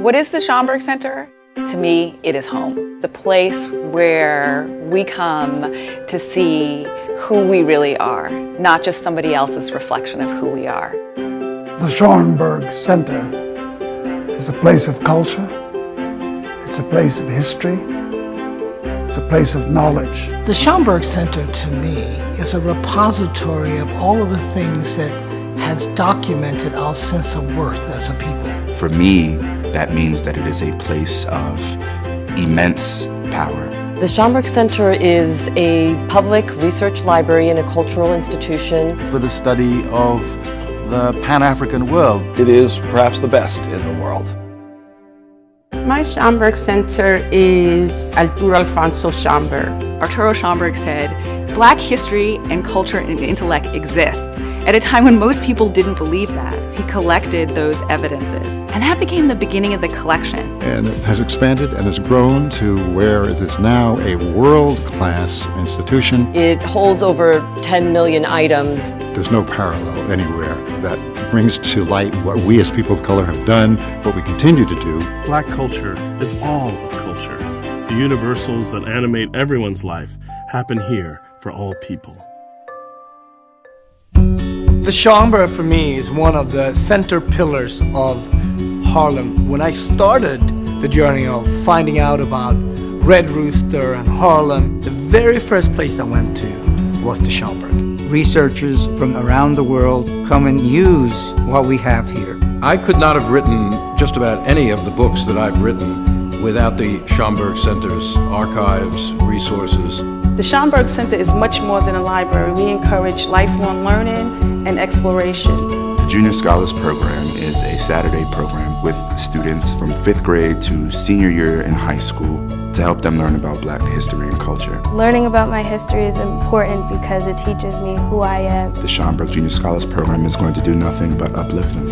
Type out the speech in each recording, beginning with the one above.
What is the Schomburg Center? To me, it is home. The place where we come to see who we really are, not just somebody else's reflection of who we are. The Schomburg Center is a place of culture, it's a place of history, it's a place of knowledge. The Schomburg Center, to me, is a repository of all of the things that has documented our sense of worth as a people. For me, that means that it is a place of immense power. The Schomburg Center is a public research library and a cultural institution for the study of the Pan-African world. It is perhaps the best in the world. My Schomburg Center is Arturo Alfonso Schomburg. Arturo Schomburg said, Black history and culture and intellect exists. At a time when most people didn't believe that, he collected those evidences. And that became the beginning of the collection. And it has expanded and has grown to where it is now a world-class institution. It holds over 10 million items. There's no parallel anywhere that brings to light what we as people of color have done, what we continue to do. Black culture is all of culture. The universals that animate everyone's life happen here for all people. The Schomburg for me is one of the center pillars of Harlem. When I started the journey of finding out about Red Rooster and Harlem, the very first place I went to was the Schomburg. Researchers from around the world come and use what we have here. I could not have written just about any of the books that I've written without the Schomburg Center's archives, resources. The Schomburg Center is much more than a library. We encourage lifelong learning and exploration. The Junior Scholars Program is a Saturday program with students from 5th grade to senior year in high school to help them learn about Black history and culture. Learning about my history is important because it teaches me who I am. The Schomburg Junior Scholars Program is going to do nothing but uplift them.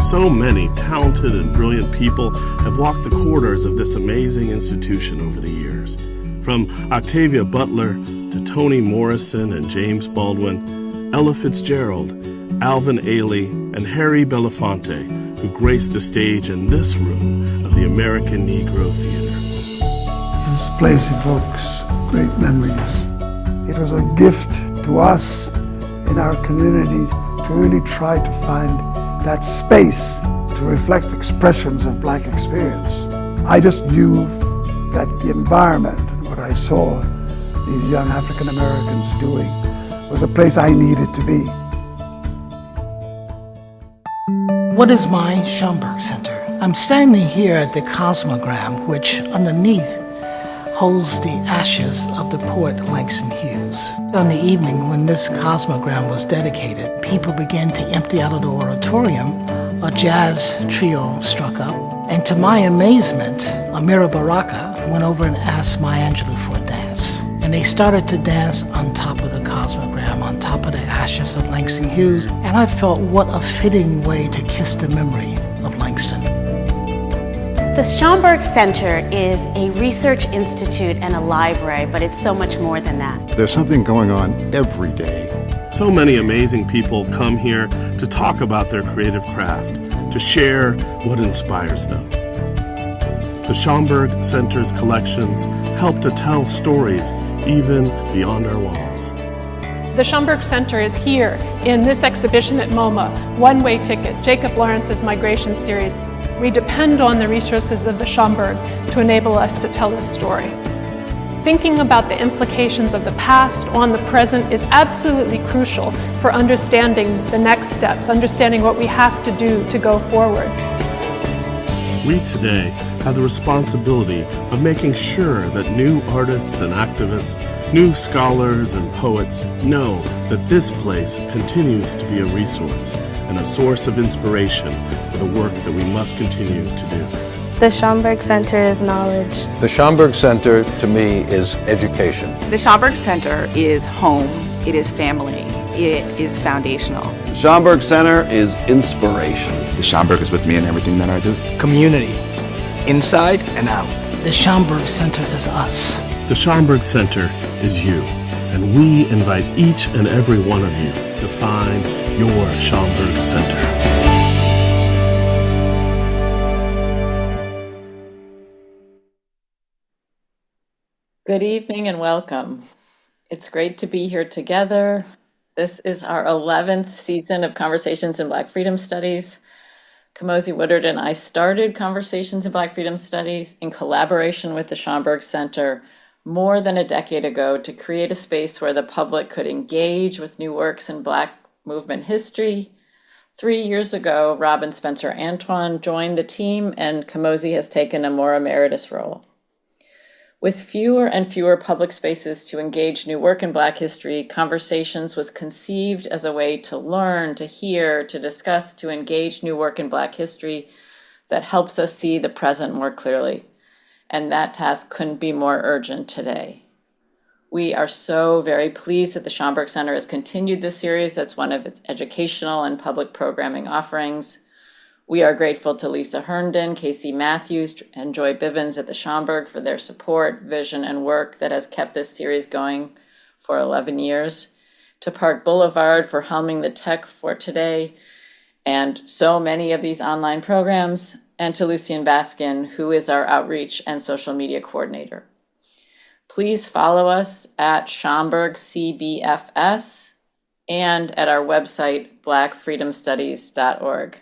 So many talented and brilliant people have walked the corridors of this amazing institution over the years. From Octavia Butler to Toni Morrison and James Baldwin, Ella Fitzgerald, Alvin Ailey, and Harry Belafonte, who graced the stage in this room of the American Negro Theater. This place evokes great memories. It was a gift to us in our community to really try to find that space to reflect expressions of Black experience. I just knew that the environment and what I saw these young African Americans doing was a place I needed to be. What is my Schomburg Center? I'm standing here at the Cosmogram, which underneath holds the ashes of the poet Langston Hughes. On the evening when this Cosmogram was dedicated, people began to empty out of the auditorium. A jazz trio struck up, and to my amazement, Amira Baraka went over and asked Maya Angelou for a dance. And they started to dance on top of the Cosmogram, on top of the ashes of Langston Hughes, and I felt what a fitting way to kiss the memory of Langston. The Schomburg Center is a research institute and a library, but it's so much more than that. There's something going on every day. So many amazing people come here to talk about their creative craft, to share what inspires them. The Schomburg Center's collections help to tell stories even beyond our walls. The Schomburg Center is here in this exhibition at MoMA, One Way Ticket, Jacob Lawrence's Migration Series. We depend on the resources of the Schomburg to enable us to tell this story. Thinking about the implications of the past on the present is absolutely crucial for understanding the next steps, understanding what we have to do to go forward. We today have the responsibility of making sure that new artists and activists, new scholars and poets know that this place continues to be a resource and a source of inspiration for the work that we must continue to do. The Schomburg Center is knowledge. The Schomburg Center, to me, is education. The Schomburg Center is home, it is family, it is foundational. The Schomburg Center is inspiration. The Schomburg is with me in everything that I do. Community, inside and out. The Schomburg Center is us. The Schomburg Center is you, and we invite each and every one of you to find your Schomburg Center. Good evening and welcome. It's great to be here together. This is our 11th season of Conversations in Black Freedom Studies. Kamosi Woodard and I started Conversations in Black Freedom Studies in collaboration with the Schomburg Center more than a decade ago to create a space where the public could engage with new works in Black movement history. 3 years ago, Robin Spencer Antoine joined the team, and Kamosi has taken a more emeritus role. With fewer and fewer public spaces to engage new work in Black history, Conversations was conceived as a way to learn, to hear, to discuss, to engage new work in Black history that helps us see the present more clearly. And that task couldn't be more urgent today. We are so very pleased that the Schomburg Center has continued this series. That's one of its educational and public programming offerings. We are grateful to Lisa Herndon, Casey Matthews, and Joy Bivens at the Schomburg for their support, vision, and work that has kept this series going for 11 years. To Park Boulevard for helming the tech for today and so many of these online programs, and to Lucien Baskin, who is our outreach and social media coordinator. Please follow us at Schomburg CBFS and at our website, blackfreedomstudies.org.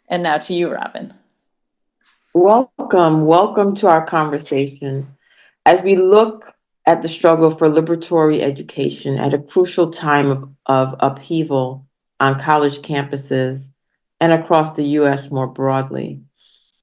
And now to you, Robin. Welcome to our conversation. As we look at the struggle for liberatory education at a crucial time of upheaval on college campuses and across the U.S. more broadly,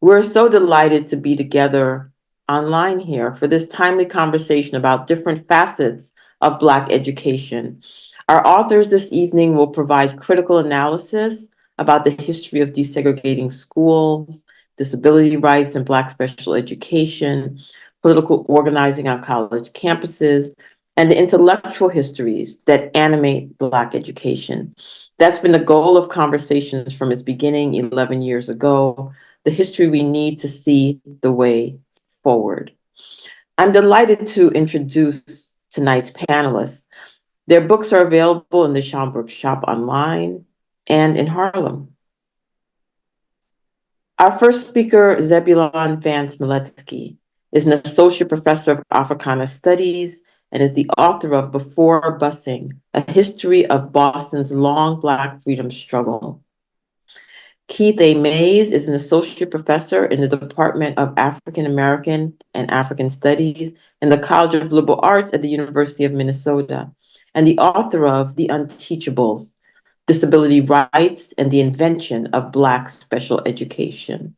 we're so delighted to be together online here for this timely conversation about different facets of Black education. Our authors this evening will provide critical analysis about the history of desegregating schools, disability rights in Black special education, political organizing on college campuses, and the intellectual histories that animate Black education. That's been the goal of Conversations from its beginning 11 years ago, the history we need to see the way forward. I'm delighted to introduce tonight's panelists. Their books are available in the Schomburg shop online and in Harlem. Our first speaker, Zebulon Vance Miletsky, is an associate professor of Africana Studies and is the author of Before Busing, A History of Boston's Long Black Freedom Struggle. Keith A. Mays is an associate professor in the Department of African American and African Studies in the College of Liberal Arts at the University of Minnesota, and the author of The Unteachables, Disability Rights and the Invention of Black Special Education.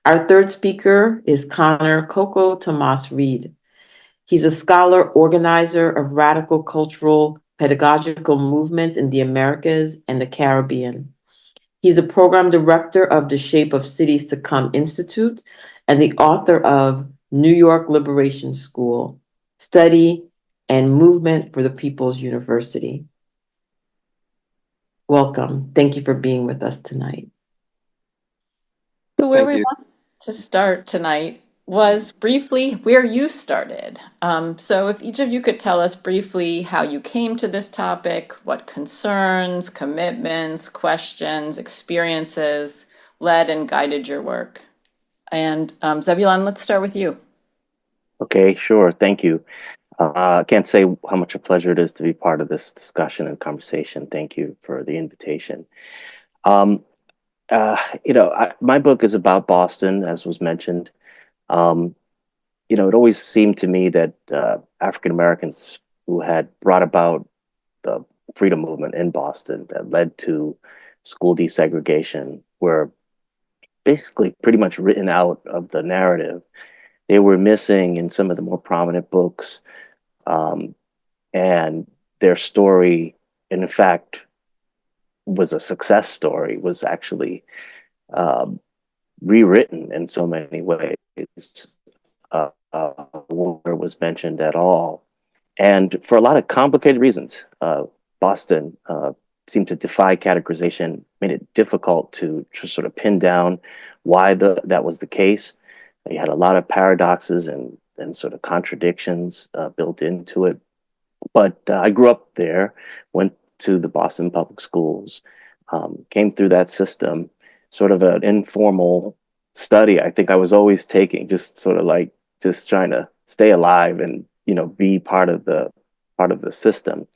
Our third speaker is Conor Coco Tomás Reed. He's a scholar, organizer of radical cultural pedagogical movements in the Americas and the Caribbean. He's a program director of the Shape of Cities to Come Institute and the author of New York Liberation School, Study and Movement for the People's University. Welcome. Thank you for being with us tonight. So where we want to start tonight was briefly where you started. So if each of you could tell us briefly how you came to this topic, what concerns, commitments, questions, experiences led and guided your work. And Zebulon, let's start with you. Okay, sure. Thank you. I can't say how much a pleasure it is to be part of this discussion and conversation. Thank you for the invitation. My book is about Boston, as was mentioned. It always seemed to me that African Americans who had brought about the freedom movement in Boston that led to school desegregation were basically pretty much written out of the narrative. They were missing in some of the more prominent books, and their story, in fact, was a success story, was actually rewritten in so many ways. War was mentioned at all. And for a lot of complicated reasons, Boston seemed to defy categorization, made it difficult to sort of pin down why that was the case. You had a lot of paradoxes and sort of contradictions built into it. But I grew up there, went to the Boston public schools, came through that system, sort of an informal study I think I was always taking, just sort of like just trying to stay alive and be part of the system.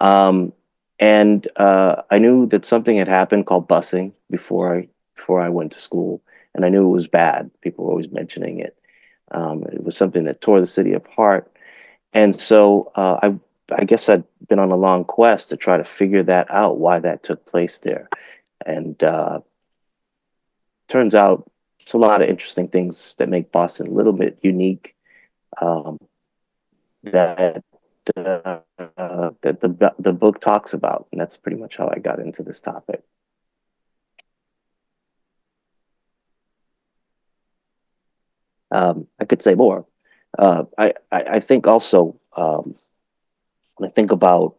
And I knew that something had happened called busing before I went to school, and I knew it was bad. People were always mentioning it. It was something that tore the city apart, and so I guess I'd been on a long quest to try to figure that out, why that took place there, and turns out it's a lot of interesting things that make Boston a little bit unique. That the book talks about, and that's pretty much how I got into this topic. I could say more. I think also when I think about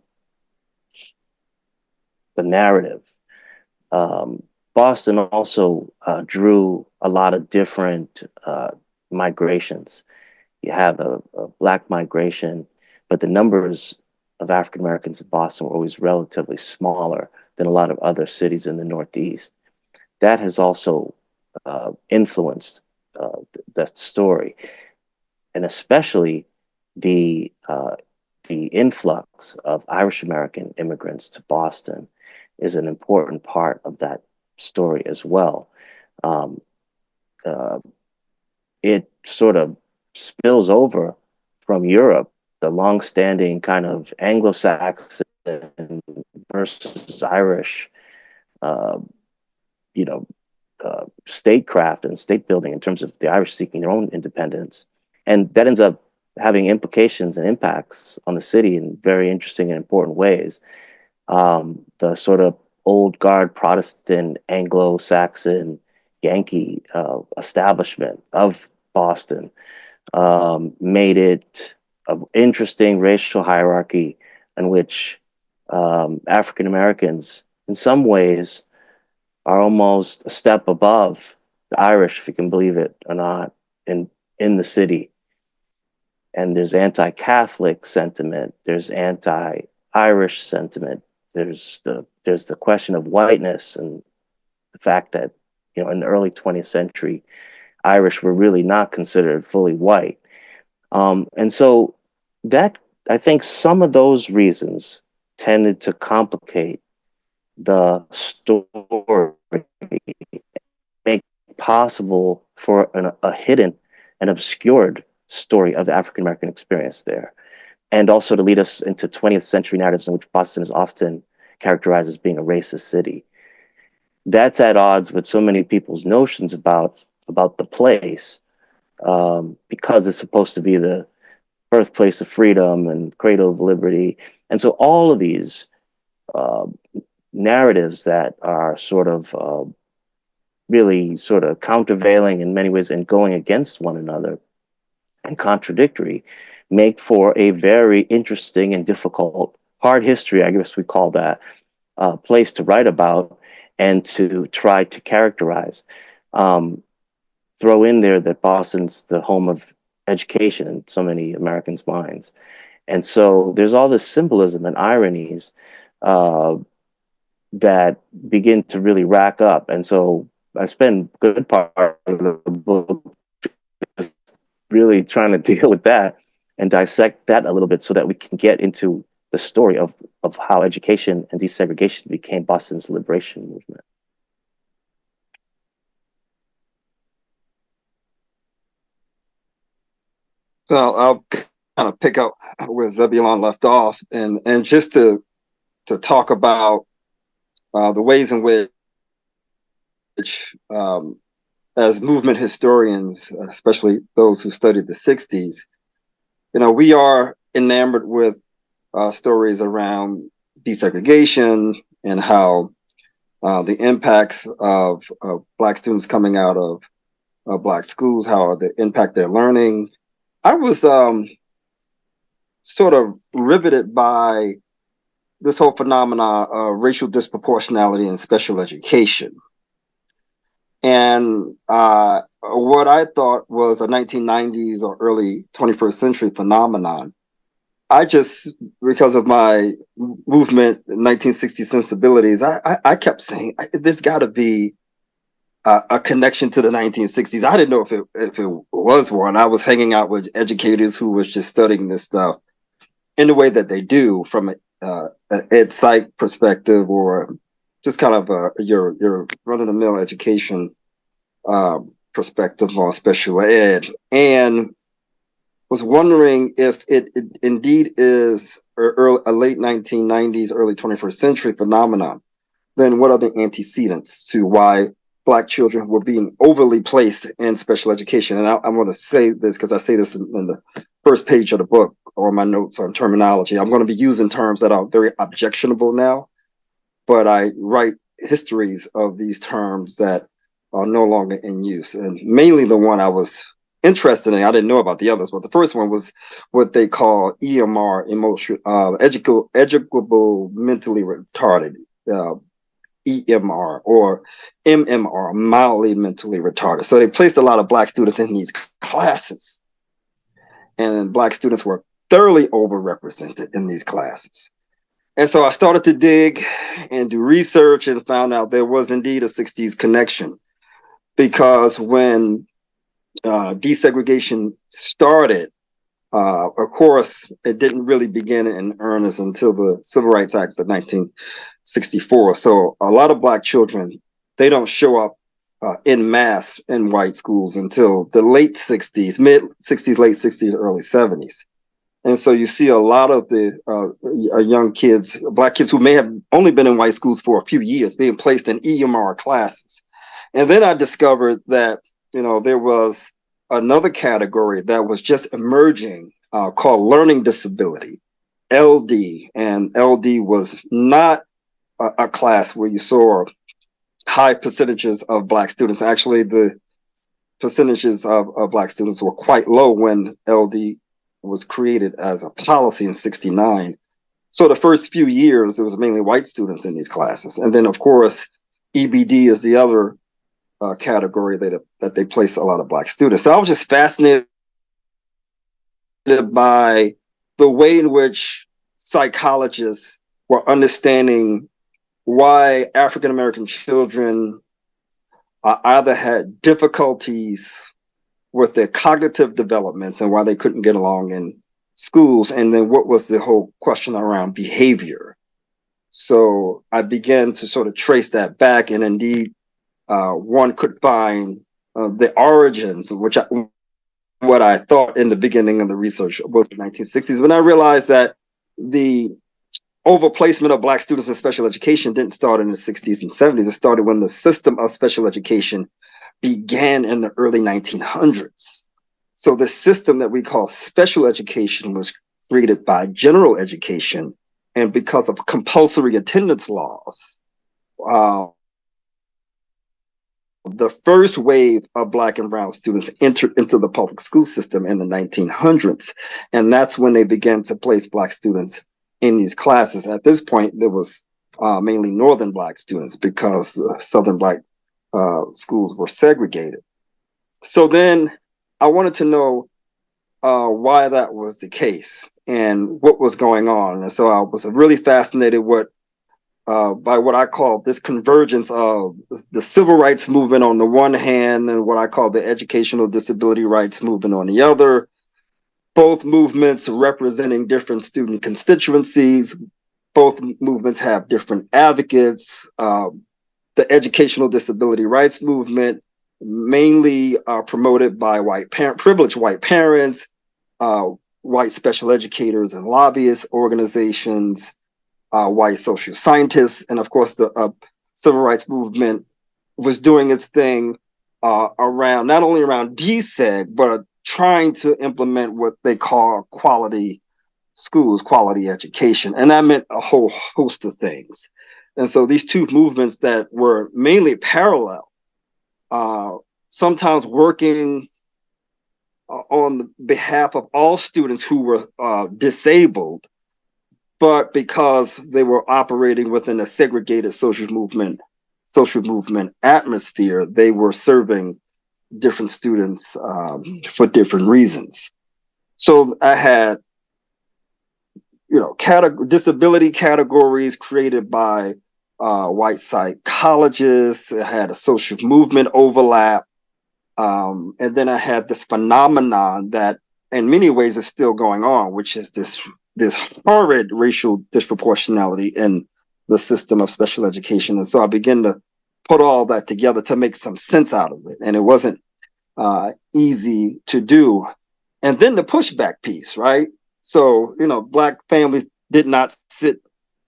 the narrative, Boston also drew a lot of different migrations. You have a Black migration, but the numbers of African Americans in Boston were always relatively smaller than a lot of other cities in the Northeast. That has also influenced that story, and especially the influx of Irish American immigrants to Boston is an important part of that story as well. It sort of spills over from Europe, the long-standing kind of Anglo-Saxon versus Irish, statecraft and state building in terms of the Irish seeking their own independence. And that ends up having implications and impacts on the city in very interesting and important ways. The sort of old guard Protestant, Anglo-Saxon, Yankee establishment of Boston made it an interesting racial hierarchy in which African Americans, in some ways, are almost a step above the Irish, if you can believe it or not, in the city. And there's anti-Catholic sentiment, there's anti-Irish sentiment, there's the question of whiteness and the fact that in the early 20th century, Irish were really not considered fully white. And so that, I think some of those reasons tended to complicate the story, make it possible for a hidden and obscured story of the African American experience there, and also to lead us into 20th century narratives in which Boston is often characterized as being a racist city. That's at odds with so many people's notions about the place, because it's supposed to be the birthplace of freedom and cradle of liberty. And so all of these narratives that are sort of really sort of countervailing in many ways and going against one another and contradictory make for a very interesting and difficult, hard history, I guess we call that, place to write about and to try to characterize. Throw in there that Boston's the home of education in so many Americans' minds. And so there's all this symbolism and ironies that begin to really rack up. And so I spend a good part of the book just really trying to deal with that and dissect that a little bit so that we can get into the story of how education and desegregation became Boston's liberation movement. So I'll kind of pick up where Zebulon left off, and just to talk about the ways in which, as movement historians, especially those who studied the 60s, we are enamored with stories around desegregation and how the impacts of Black students coming out of Black schools, how they impact their learning. I was sort of riveted by this whole phenomena of racial disproportionality in special education. And what I thought was a 1990s or early 21st century phenomenon, I just, because of my movement, 1960 sensibilities, I kept saying, there's got to be a connection to the 1960s. I didn't know if it was one. I was hanging out with educators who was just studying this stuff in the way that they do from an ed psych perspective, or just kind of your run-of-the-mill education perspective on special ed, and was wondering if it indeed is a late 1990s, early 21st century phenomenon. Then what are the antecedents to why Black children were being overly placed in special education? And I'm going to say this because I say this in the first page of the book, or my notes on terminology. I'm going to be using terms that are very objectionable now, but I write histories of these terms that are no longer in use. And mainly the one I was interested in, I didn't know about the others, but the first one was what they call EMR, educable mentally retarded, EMR, or MMR, mildly mentally retarded. So they placed a lot of Black students in these classes, and Black students were thoroughly overrepresented in these classes. And so I started to dig and do research and found out there was indeed a 60s connection, because when desegregation started, of course, it didn't really begin in earnest until the Civil Rights Act of 1964. So a lot of Black children, they don't show up en masse in white schools until the late 60s, mid 60s, late 60s, early 70s. And so you see a lot of the young kids, Black kids who may have only been in white schools for a few years, being placed in EMR classes. And then I discovered that, there was another category that was just emerging called learning disability, LD. And LD was not a class where you saw high percentages of Black students. Actually, the percentages of Black students were quite low when LD was created as a policy in '69. So the first few years, there was mainly white students in these classes. And then, of course, EBD is the other category that they place a lot of Black students. So I was just fascinated by the way in which psychologists were understanding why African-American children either had difficulties with their cognitive developments and why they couldn't get along schools, and then what was the whole question around behavior. So I began to sort of trace that back, and indeed, one could find the origins, what I thought in the beginning of the research was the 1960s, when I realized that the overplacement of Black students in special education didn't start in the 60s and 70s. It started when the system of special education began in the early 1900s. So the system that we call special education was created by general education, and because of compulsory attendance laws, the first wave of Black and brown students entered into the public school system in the 1900s. And that's when they began to place Black students in these classes. At this point, there was mainly Northern Black students because the Southern Black schools were segregated. So then I wanted to know why that was the case and what was going on. And so I was really fascinated by what I call this convergence of the civil rights movement on the one hand and what I call the educational disability rights movement on the other. Both movements representing different student constituencies. Both movements have different advocates. The educational disability rights movement mainly promoted by privileged white parents, white special educators and lobbyist organizations, white social scientists, and of course the civil rights movement was doing its thing around not only around deseg, but trying to implement what they call quality schools, quality education, and that meant a whole host of things. And so these two movements that were mainly parallel, sometimes working on behalf of all students who were disabled, but because they were operating within a segregated social movement atmosphere, they were serving different students for different reasons. So I had, disability categories created by white psychologists. I had a social movement overlap. And then I had this phenomenon that in many ways is still going on, which is this horrid racial disproportionality in the system of special education. And so I began to put all that together to make some sense out of it. And it wasn't easy to do. And then the pushback piece, right? So, Black families did not sit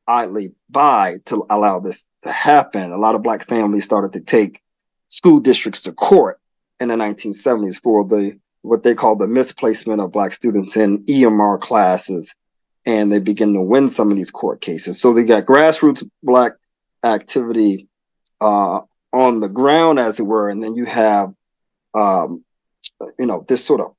idly by to allow this to happen. A lot of Black families started to take school districts to court in the 1970s for what they call the misplacement of Black students in EMR classes. And they begin to win some of these court cases. So they got grassroots Black activity on the ground, as it were. And then you have, this sort of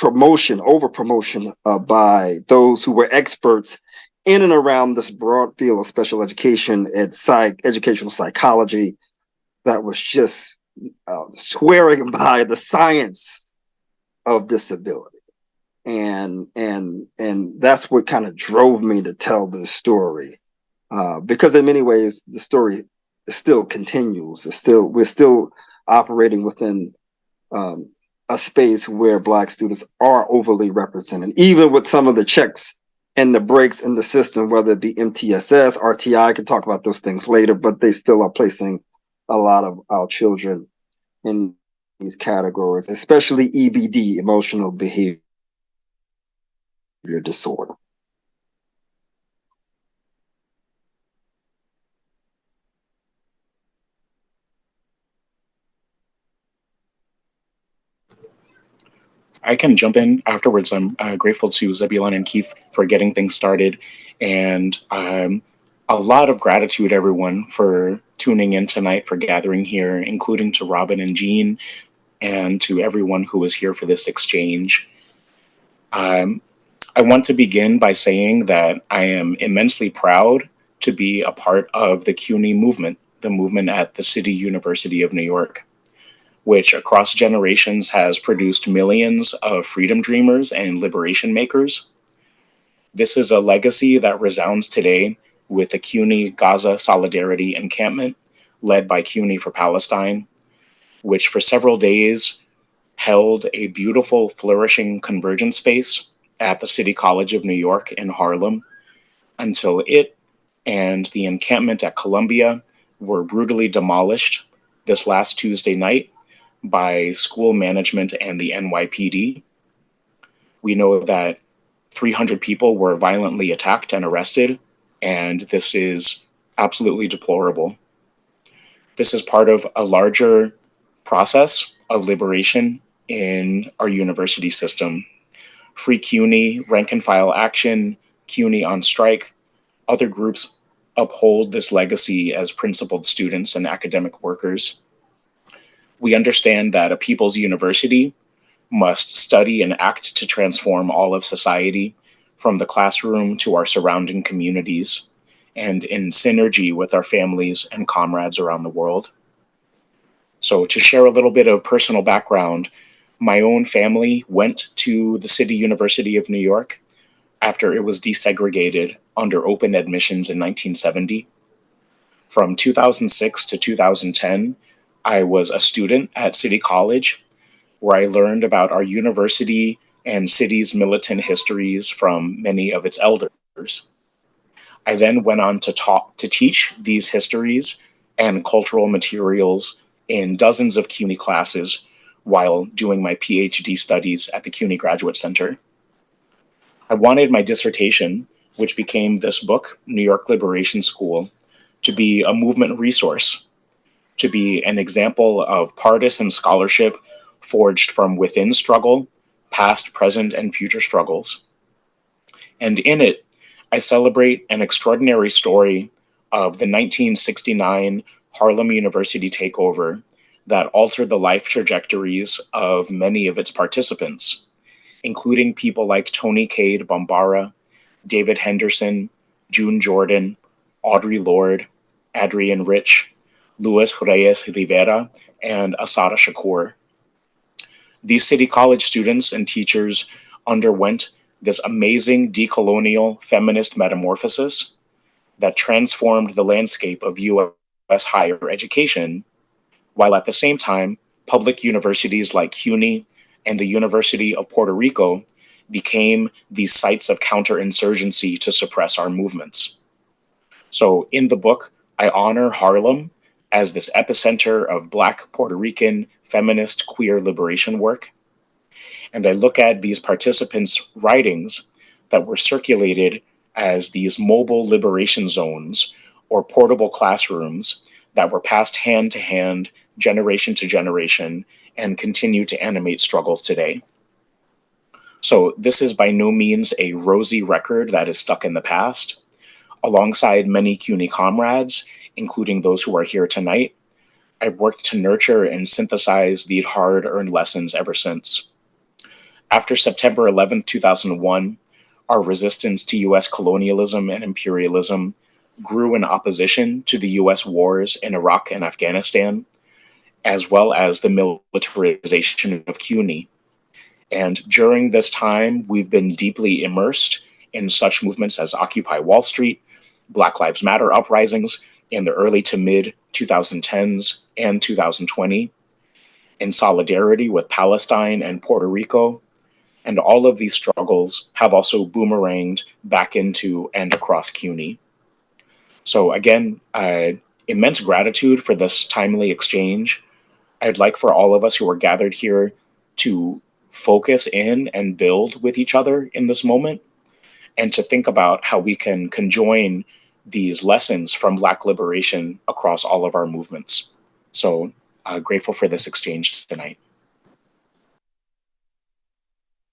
over promotion by those who were experts in and around this broad field of special education and educational psychology that was just swearing by the science of disability. And that's what kind of drove me to tell this story, because in many ways the story still continues. We're still operating within a space where Black students are overly represented, even with some of the checks and the breaks in the system, whether it be MTSS, RTI. I can talk about those things later, but they still are placing a lot of our children in these categories, especially EBD, emotional behavior disorder. I can jump in afterwards. I'm grateful to Zebulon and Keith for getting things started, and a lot of gratitude, everyone, for tuning in tonight, for gathering here, including to Robin and Jean, and to everyone who was here for this exchange. I want to begin by saying that I am immensely proud to be a part of the CUNY movement, the movement at the City University of New York, which across generations has produced millions of freedom dreamers and liberation makers. This is a legacy that resounds today with the CUNY Gaza Solidarity Encampment, led by CUNY for Palestine, which for several days held a beautiful, flourishing convergence space at the City College of New York in Harlem until it and the encampment at Columbia were brutally demolished this last Tuesday night by school management and the NYPD. We know that 300 people were violently attacked and arrested, and this is absolutely deplorable. This is part of a larger process of liberation in our university system. Free CUNY, rank and file action, CUNY on strike, other groups uphold this legacy as principled students and academic workers. We understand that a people's university must study and act to transform all of society, from the classroom to our surrounding communities, and in synergy with our families and comrades around the world. So to share a little bit of personal background, my own family went to the City University of New York after it was desegregated under open admissions in 1970. From 2006 to 2010, I was a student at City College, where I learned about our university and city's militant histories from many of its elders. I then went on to teach these histories and cultural materials in dozens of CUNY classes while doing my PhD studies at the CUNY Graduate Center. I wanted my dissertation, which became this book, New York Liberation School, to be a movement resource, to be an example of partisan scholarship forged from within struggle, past, present, and future struggles. And in it, I celebrate an extraordinary story of the 1969 Harlem University takeover that altered the life trajectories of many of its participants, including people like Tony Cade Bambara, David Henderson, June Jordan, Audre Lorde, Adrienne Rich, Luis Reyes Rivera, and Asada Shakur. These City College students and teachers underwent this amazing decolonial feminist metamorphosis that transformed the landscape of U.S. higher education, while at the same time, public universities like CUNY and the University of Puerto Rico became these sites of counterinsurgency to suppress our movements. So in the book, I honor Harlem as this epicenter of Black, Puerto Rican, feminist, queer liberation work. And I look at these participants' writings that were circulated as these mobile liberation zones or portable classrooms that were passed hand to hand, generation to generation, and continue to animate struggles today. So this is by no means a rosy record that is stuck in the past. Alongside many CUNY comrades, including those who are here tonight, I've worked to nurture and synthesize these hard-earned lessons ever since. After September 11th, 2001, our resistance to US colonialism and imperialism grew in opposition to the US wars in Iraq and Afghanistan, as well as the militarization of CUNY. And during this time, we've been deeply immersed in such movements as Occupy Wall Street, Black Lives Matter uprisings in the early to mid 2010s and 2020, in solidarity with Palestine and Puerto Rico. And all of these struggles have also boomeranged back into and across CUNY. So again, immense gratitude for this timely exchange. I'd like for all of us who are gathered here to focus in and build with each other in this moment, and to think about how we can conjoin these lessons from Black liberation across all of our movements. So grateful for this exchange tonight.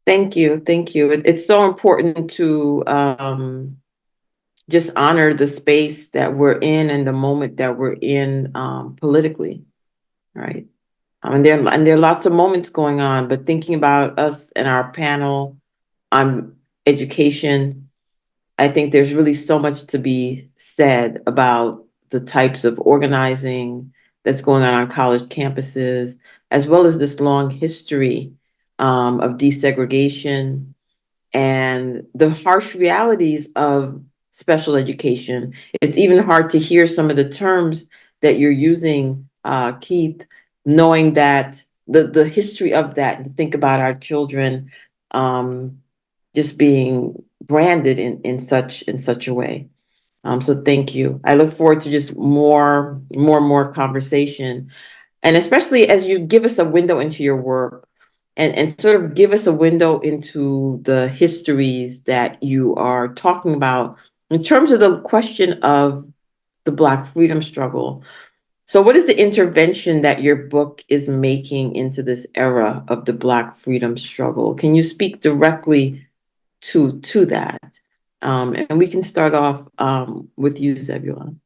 Thank you. Thank you. It's so important to just honor the space that we're in and the moment that we're in politically, right? And there are lots of moments going on, but thinking about us and our panel on education, I think there's really so much to be said about the types of organizing that's going on college campuses, as well as this long history of desegregation and the harsh realities of special education. It's even hard to hear some of the terms that you're using, Keith, knowing that the history of that, and think about our children just being branded in such a way. So thank you. I look forward to just more conversation, and especially as you give us a window into your work and sort of give us a window into the histories that you are talking about in terms of the question of the Black freedom struggle. So what is the intervention that your book is making into this era of the Black freedom struggle? Can you speak directly to that? And we can start off with you, Zebulon.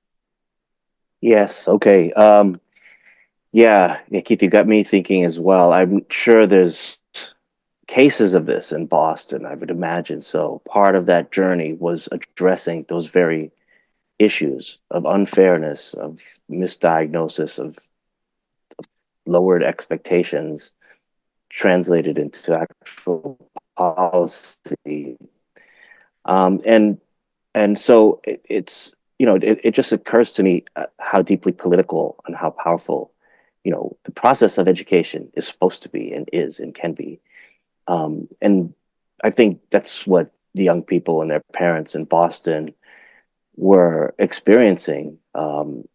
Yes, okay. Yeah, Keith, you got me thinking as well. I'm sure there's cases of this in Boston, I would imagine. So part of that journey was addressing those very issues of unfairness, of misdiagnosis, of lowered expectations translated into actual policy. And so it's, it just occurs to me how deeply political and how powerful, the process of education is supposed to be and is and can be. And I think that's what the young people and their parents in Boston were experiencing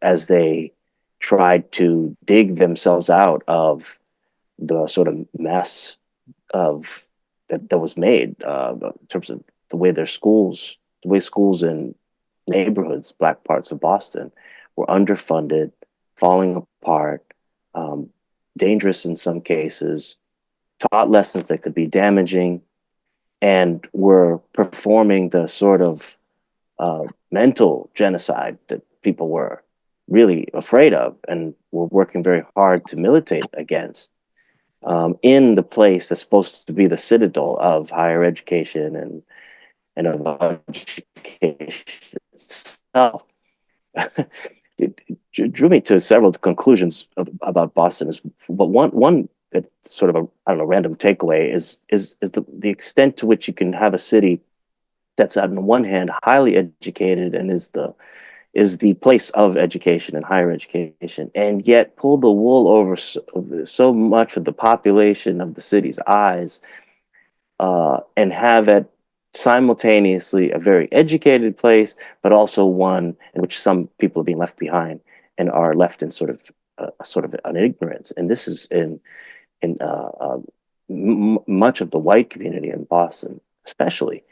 as they tried to dig themselves out of the sort of mess of that was made in terms of the way schools in neighborhoods, Black parts of Boston, were underfunded, falling apart, dangerous in some cases, taught lessons that could be damaging, and were performing the sort of mental genocide that people were really afraid of and were working very hard to militate against in the place that's supposed to be the citadel of higher education and of education itself. It drew me to several conclusions about Boston. But one that sort of random takeaway is the extent to which you can have a city that's on the one hand highly educated and is the place of education and higher education, and yet pull the wool over so much of the population of the city's eyes, and have it simultaneously a very educated place, but also one in which some people are being left behind and are left in sort of an ignorance. And this is in much of the white community in Boston, especially.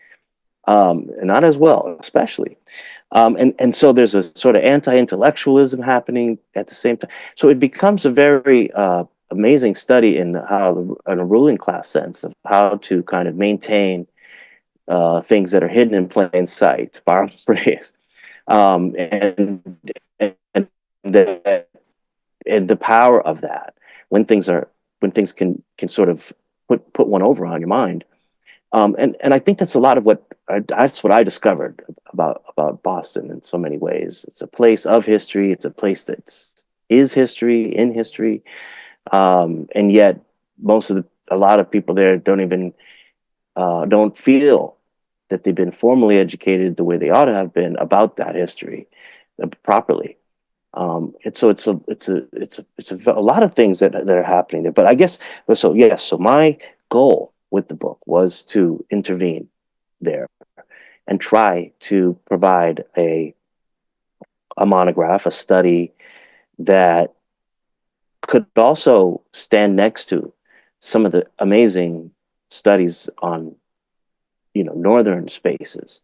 And not as well, especially. And so there's a sort of anti-intellectualism happening at the same time. So it becomes a very amazing study in a ruling class sense of how to kind of maintain things that are hidden in plain sight, to borrow the phrase, and the power of that when things can sort of put one over on your mind. And I think that's a lot of what I discovered about Boston in so many ways. It's a place of history. It's a place that is history in history, and yet a lot of people there don't feel that they've been formally educated the way they ought to have been about that history properly. And so it's a lot of things that are happening there. But I guess so my goal with the book was to intervene there and try to provide a monograph, a study that could also stand next to some of the amazing studies on, northern spaces,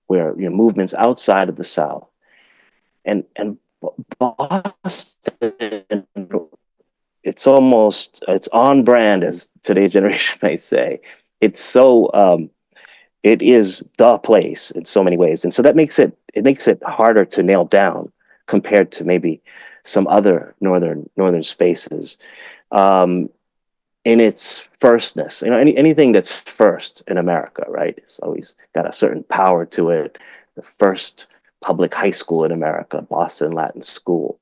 where movements outside of the South, and Boston. It's on brand, as today's generation may say. It's so, it is the place in so many ways. And so that makes it harder to nail down compared to maybe some other northern spaces. In its firstness, anything that's first in America, right? It's always got a certain power to it. The first public high school in America, Boston Latin School.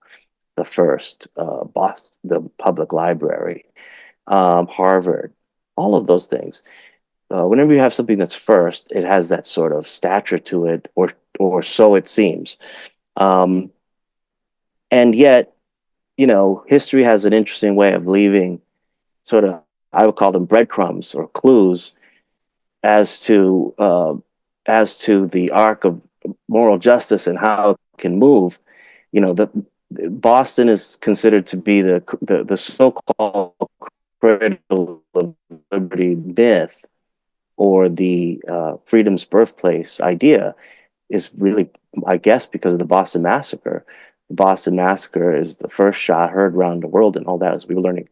The first the public library, Harvard, all of those things. Whenever you have something that's first, it has that sort of stature to it, or so it seems. And yet, history has an interesting way of leaving sort of I would call them breadcrumbs or clues as to the arc of moral justice and how it can move. You know, Boston is considered to be the so-called cradle of liberty myth, or the freedom's birthplace idea, is really, I guess, because of the Boston Massacre. The Boston Massacre is the first shot heard around the world, and all that, as we learned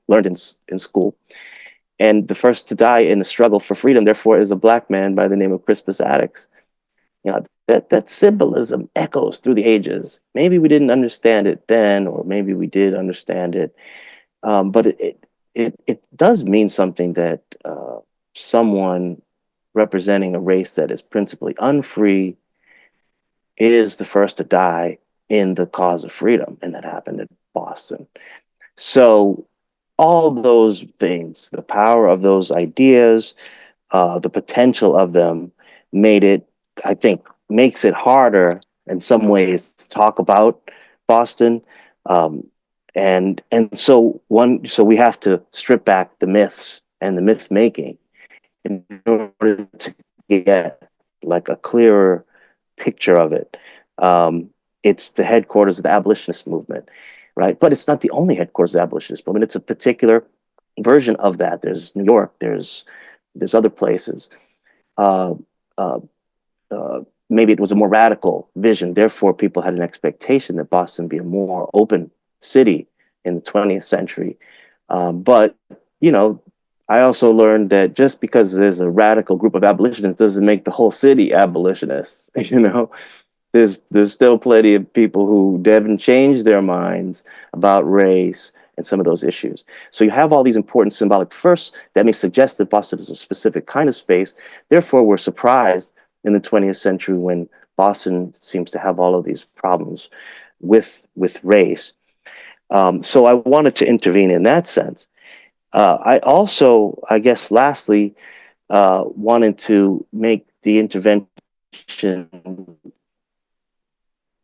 in school. And the first to die in the struggle for freedom, therefore, is a Black man by the name of Crispus Attucks. You know, that symbolism echoes through the ages. Maybe we didn't understand it then, or maybe we did understand it, but it does mean something, that someone representing a race that is principally unfree is the first to die in the cause of freedom, and that happened in Boston. So all those things, the power of those ideas, the potential of them, makes it harder in some ways to talk about Boston. And so we have to strip back the myths and the myth making in order to get like a clearer picture of it. It's the headquarters of the abolitionist movement, right? But it's not the only headquarters of the abolitionist movement. It's a particular version of that. There's New York, there's other places. Maybe it was a more radical vision. Therefore, people had an expectation that Boston be a more open city in the 20th century. But, you know, I also learned that just because there's a radical group of abolitionists doesn't make the whole city abolitionists. You know, there's still plenty of people who haven't changed their minds about race and some of those issues. So you have all these important symbolic firsts that may suggest that Boston is a specific kind of space. Therefore, we're surprised in the 20th century when Boston seems to have all of these problems with race. So I wanted to intervene in that sense. I also, I guess, lastly, wanted to make the intervention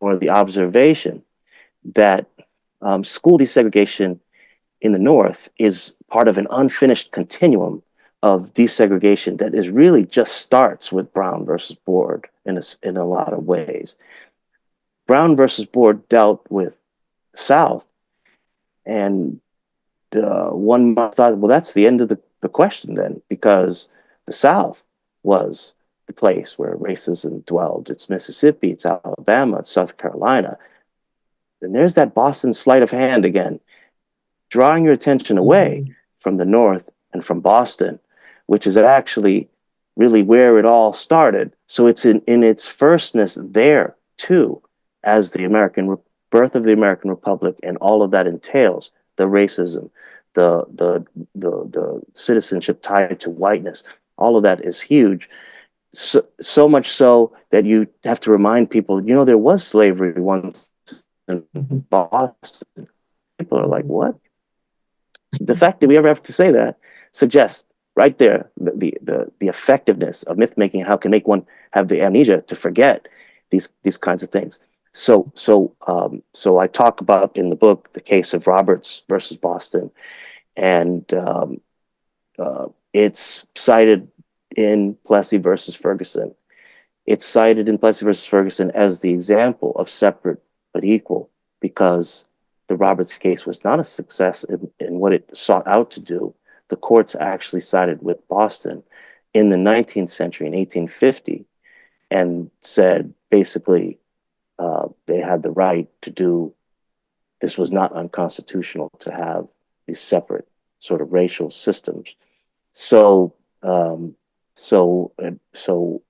or the observation that school desegregation in the North is part of an unfinished continuum of desegregation that is really just starts with Brown versus Board in a lot of ways. Brown versus Board dealt with the South, and one might thought, well, that's the end of the question then, because the South was the place where racism dwelled. It's Mississippi, it's Alabama, it's South Carolina. And there's that Boston sleight of hand again, drawing your attention away from the North and from Boston, which is actually really where it all started. So it's in its firstness there too, as the birth of the American Republic and all of that entails, the racism, the citizenship tied to whiteness, all of that is huge. So much so that you have to remind people, you know, there was slavery once in Boston. People are like, what? The fact that we ever have to say that suggests right there the effectiveness of myth making and how it can make one have the amnesia to forget these kinds of things. So I talk about in the book the case of Roberts versus Boston, and it's cited in Plessy versus Ferguson. It's cited in Plessy versus Ferguson as the example of separate but equal, because the Roberts case was not a success in what it sought out to do. The courts actually sided with Boston in the 19th century, in 1850, and said basically they had the right to do, this was not unconstitutional to have these separate sort of racial systems. So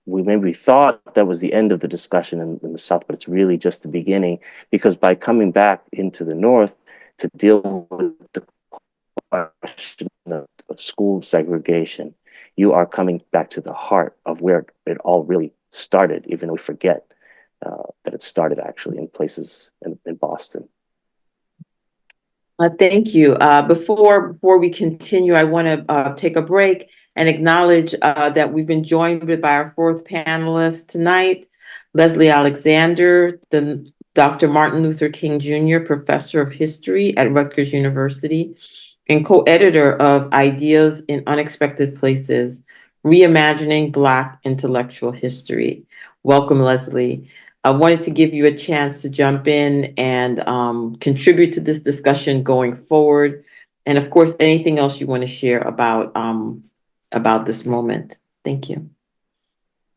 we maybe thought that was the end of the discussion in the South, but it's really just the beginning, because by coming back into the North to deal with the question of school segregation, you are coming back to the heart of where it all really started, even though we forget that it started actually in places in Boston. Thank you. Before we continue, I want to take a break and acknowledge that we've been joined by our fourth panelist tonight, Leslie Alexander, Dr. Martin Luther King Jr., Professor of History at Rutgers University, and co-editor of Ideas in Unexpected Places, Reimagining Black Intellectual History. Welcome, Leslie. I wanted to give you a chance to jump in and contribute to this discussion going forward. And of course, anything else you want to share about this moment. Thank you.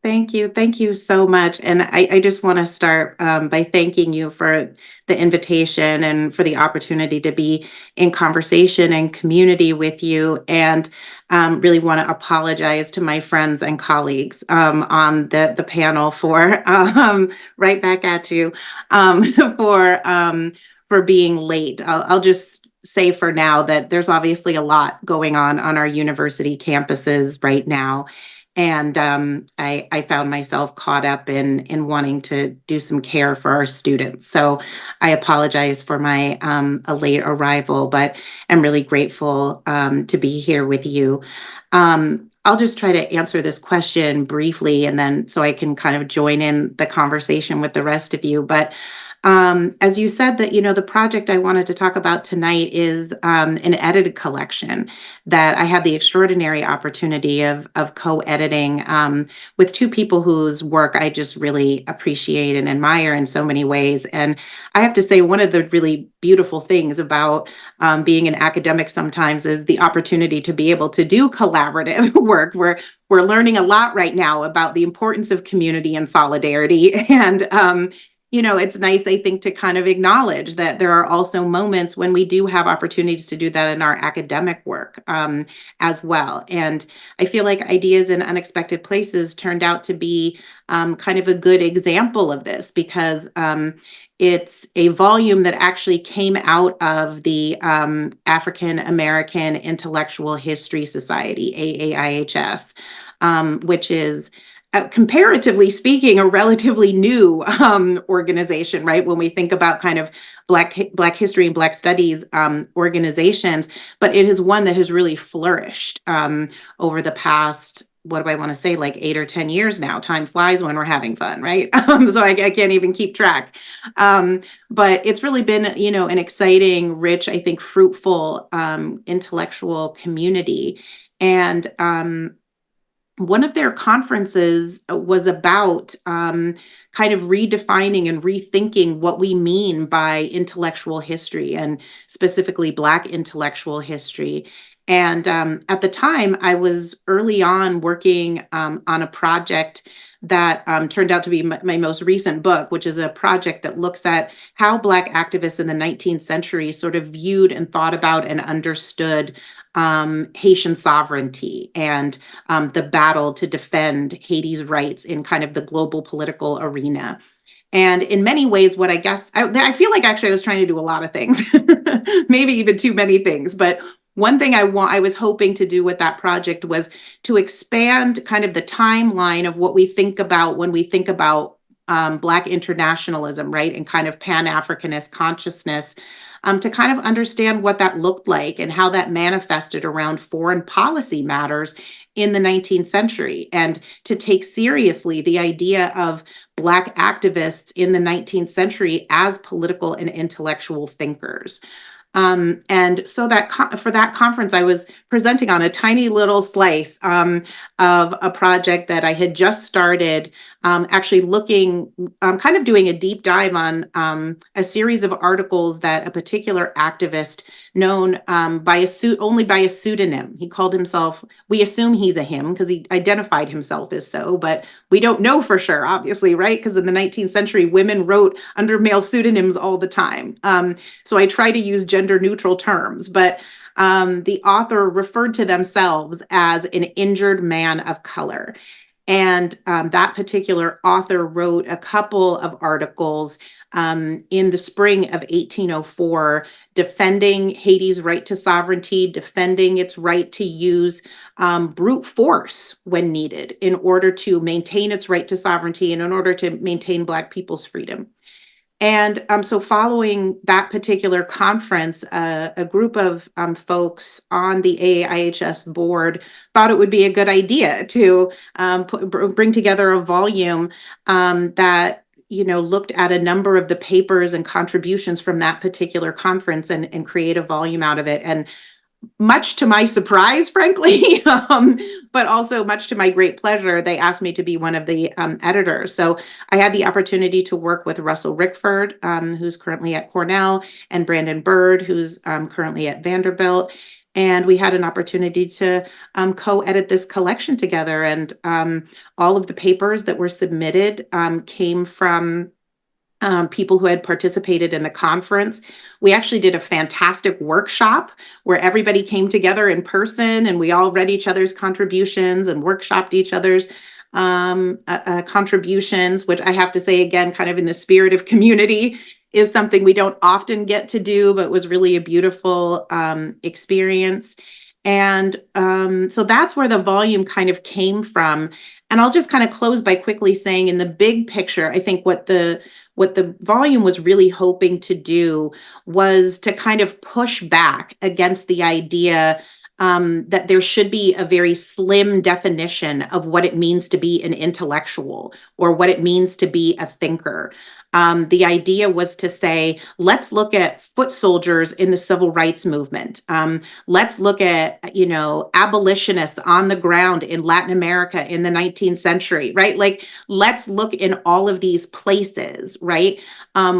Thank you. Thank you so much. And I just want to start by thanking you for the invitation and for the opportunity to be in conversation and community with you. And really want to apologize to my friends and colleagues on the panel for right back at you for being late. I'll just say for now that there's obviously a lot going on our university campuses right now. And I found myself caught up in wanting to do some care for our students. So I apologize for my a late arrival, but I'm really grateful to be here with you. I'll just try to answer this question briefly, and then so I can kind of join in the conversation with the rest of you. But as you said, that the project I wanted to talk about tonight is an edited collection that I had the extraordinary opportunity of co-editing with two people whose work I just really appreciate and admire in so many ways. And I have to say, one of the really beautiful things about being an academic sometimes is the opportunity to be able to do collaborative work. We're learning a lot right now about the importance of community and solidarity, and it's nice, I think, to kind of acknowledge that there are also moments when we do have opportunities to do that in our academic work as well. And I feel like Ideas in Unexpected Places turned out to be kind of a good example of this, because it's a volume that actually came out of the African American Intellectual History Society, AAIHS, which is comparatively speaking, a relatively new organization, right? When we think about kind of Black history and Black studies organizations, but it is one that has really flourished over the past, what do I want to say, like 8 or 10 years now. Time flies when we're having fun, right? So I can't even keep track. But it's really been, an exciting, rich, I think, fruitful intellectual community. And one of their conferences was about kind of redefining and rethinking what we mean by intellectual history, and specifically Black intellectual history. And at the time, I was early on working on a project that turned out to be my most recent book, which is a project that looks at how Black activists in the 19th century sort of viewed and thought about and understood Haitian sovereignty and the battle to defend Haiti's rights in kind of the global political arena. And in many ways, what I feel like actually I was trying to do a lot of things, maybe even too many things. But one thing I was hoping to do with that project was to expand kind of the timeline of what we think about when we think about Black internationalism, right? And kind of Pan-Africanist consciousness, to kind of understand what that looked like and how that manifested around foreign policy matters in the 19th century, and to take seriously the idea of Black activists in the 19th century as political and intellectual thinkers. And so for that conference, I was presenting on a tiny little slice of a project that I had just started, actually looking, kind of doing a deep dive on a series of articles that a particular activist known only by a pseudonym. He called himself, we assume he's a him because he identified himself as so, but we don't know for sure, obviously, right? Because in the 19th century, women wrote under male pseudonyms all the time. So I try to use gender neutral terms, but the author referred to themselves as an injured man of color. And that particular author wrote a couple of articles in the spring of 1804, defending Haiti's right to sovereignty, defending its right to use brute force when needed in order to maintain its right to sovereignty and in order to maintain Black people's freedom. And so following that particular conference, a group of folks on the AAIHS board thought it would be a good idea to bring together a volume that looked at a number of the papers and contributions from that particular conference and create a volume out of it. And much to my surprise, frankly, but also much to my great pleasure, they asked me to be one of the editors. So I had the opportunity to work with Russell Rickford, who's currently at Cornell, and Brandon Bird, who's currently at Vanderbilt. And we had an opportunity to co-edit this collection together. And all of the papers that were submitted came from people who had participated in the conference. We actually did a fantastic workshop where everybody came together in person and we all read each other's contributions and workshopped each other's contributions, which I have to say, again, kind of in the spirit of community, is something we don't often get to do, but was really a beautiful experience. And so that's where the volume kind of came from. And I'll just kind of close by quickly saying, in the big picture, I think what the volume was really hoping to do was to kind of push back against the idea that there should be a very slim definition of what it means to be an intellectual or what it means to be a thinker. The idea was to say, let's look at foot soldiers in the civil rights movement. Let's look at, abolitionists on the ground in Latin America in the 19th century, right? Like, let's look in all of these places, right?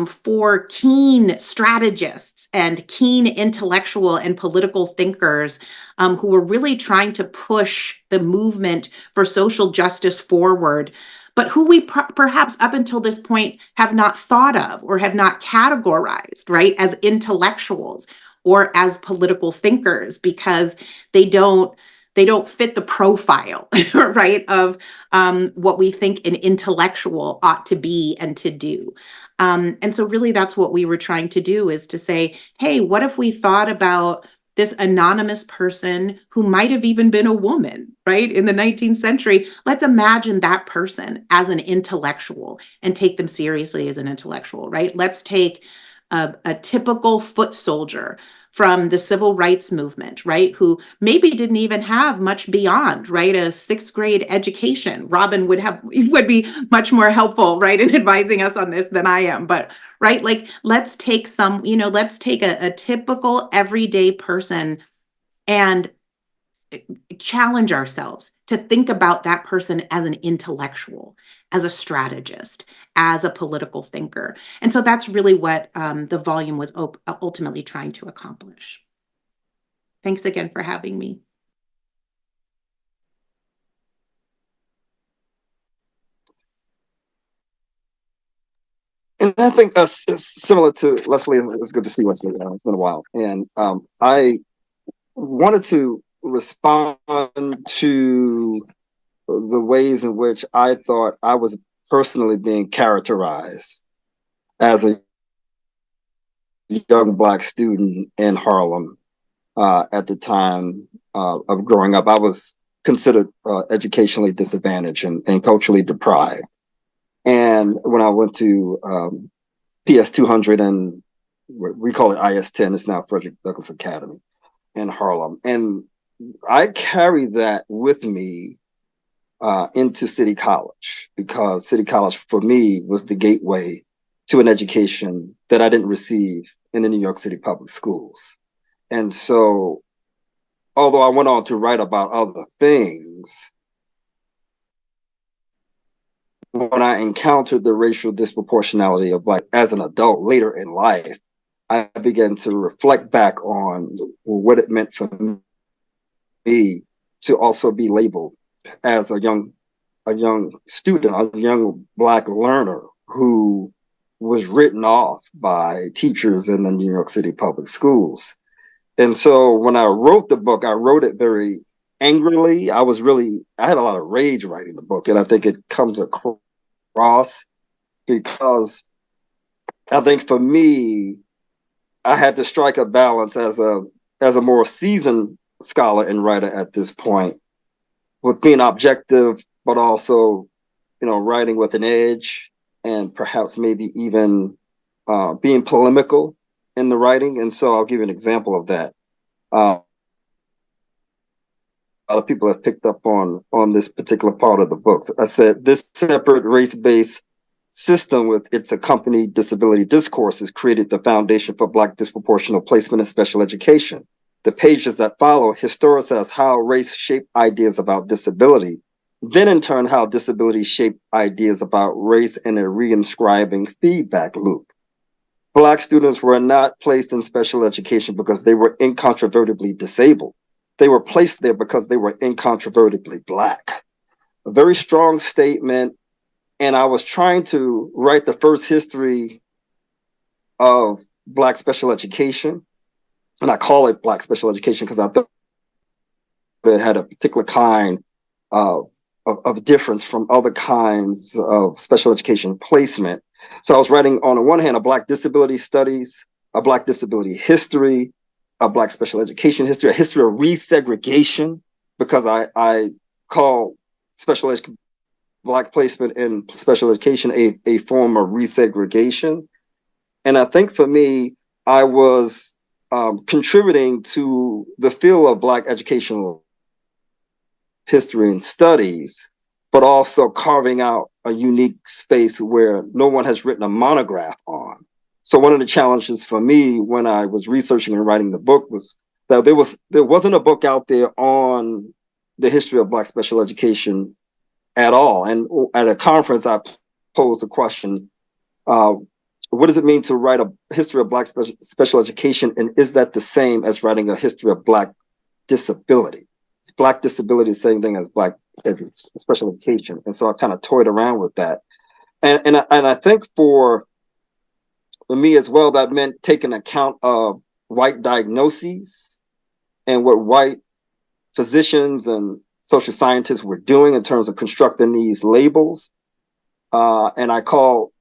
For keen strategists and keen intellectual and political thinkers who were really trying to push the movement for social justice forward, but who we perhaps up until this point have not thought of or have not categorized, right, as intellectuals or as political thinkers, because they don't fit the profile, right, of what we think an intellectual ought to be and to do. And so really that's what we were trying to do, is to say, hey, what if we thought about this anonymous person who might have even been a woman, right, in the 19th century? Let's imagine that person as an intellectual and take them seriously as an intellectual, right? Let's take a typical foot soldier from the civil rights movement, right, who maybe didn't even have much beyond, right, a 6th grade education. Robin would be much more helpful, right, in advising us on this than I am, but right, like, let's take a typical everyday person and challenge ourselves to think about that person as an intellectual, as a strategist, as a political thinker. And so that's really what the volume was ultimately trying to accomplish. Thanks again for having me. And I think similar to Leslie, it's good to see Leslie. It's been a while. And I wanted to respond to the ways in which I thought I was personally being characterized as a young Black student in Harlem at the time of growing up. I was considered educationally disadvantaged and culturally deprived. And when I went to PS 200, and we call it IS 10, it's now Frederick Douglass Academy in Harlem. And I carried that with me into City College, because City College for me was the gateway to an education that I didn't receive in the New York City public schools. And so, although I went on to write about other things, when I encountered the racial disproportionality of Black as an adult later in life, I began to reflect back on what it meant for me to also be labeled as a young student, a young Black learner who was written off by teachers in the New York City public schools. And so when I wrote the book, I wrote it very angrily. I had a lot of rage writing the book, and I think it comes across because I think for me, I had to strike a balance as a more seasoned scholar and writer at this point, with being objective, but also, writing with an edge, and perhaps maybe even being polemical in the writing. And so I'll give you an example of that. A lot of people have picked up on this particular part of the book. I said, this separate race-based system with its accompanied disability discourses created the foundation for Black disproportional placement in special education. the pages that follow, historicize how race shaped ideas about disability, then in turn how disability shaped ideas about race in a reinscribing feedback loop. Black students were not placed in special education because they were incontrovertibly disabled. They were placed there because they were incontrovertibly Black. A very strong statement. And I was trying to write the first history of Black special education. And I call it Black special education because I thought it had a particular kind of difference from other kinds of special education placement. So I was writing, on the one hand, a Black disability studies, a Black disability history, a Black special education history, a history of resegregation, because I call Black placement in special education a form of resegregation. And I think for me, I was contributing to the field of Black educational history and studies, but also carving out a unique space where no one has written a monograph on. So one of the challenges for me when I was researching and writing the book was that there wasn't a book out there on the history of Black special education at all. And at a conference, I posed a question, what does it mean to write a history of Black special education? And is that the same as writing a history of Black disability? Is Black disability the same thing as Black special education? And so I kind of toyed around with that. And I think for me as well, that meant taking account of white diagnoses and what white physicians and social scientists were doing in terms of constructing these labels. And I call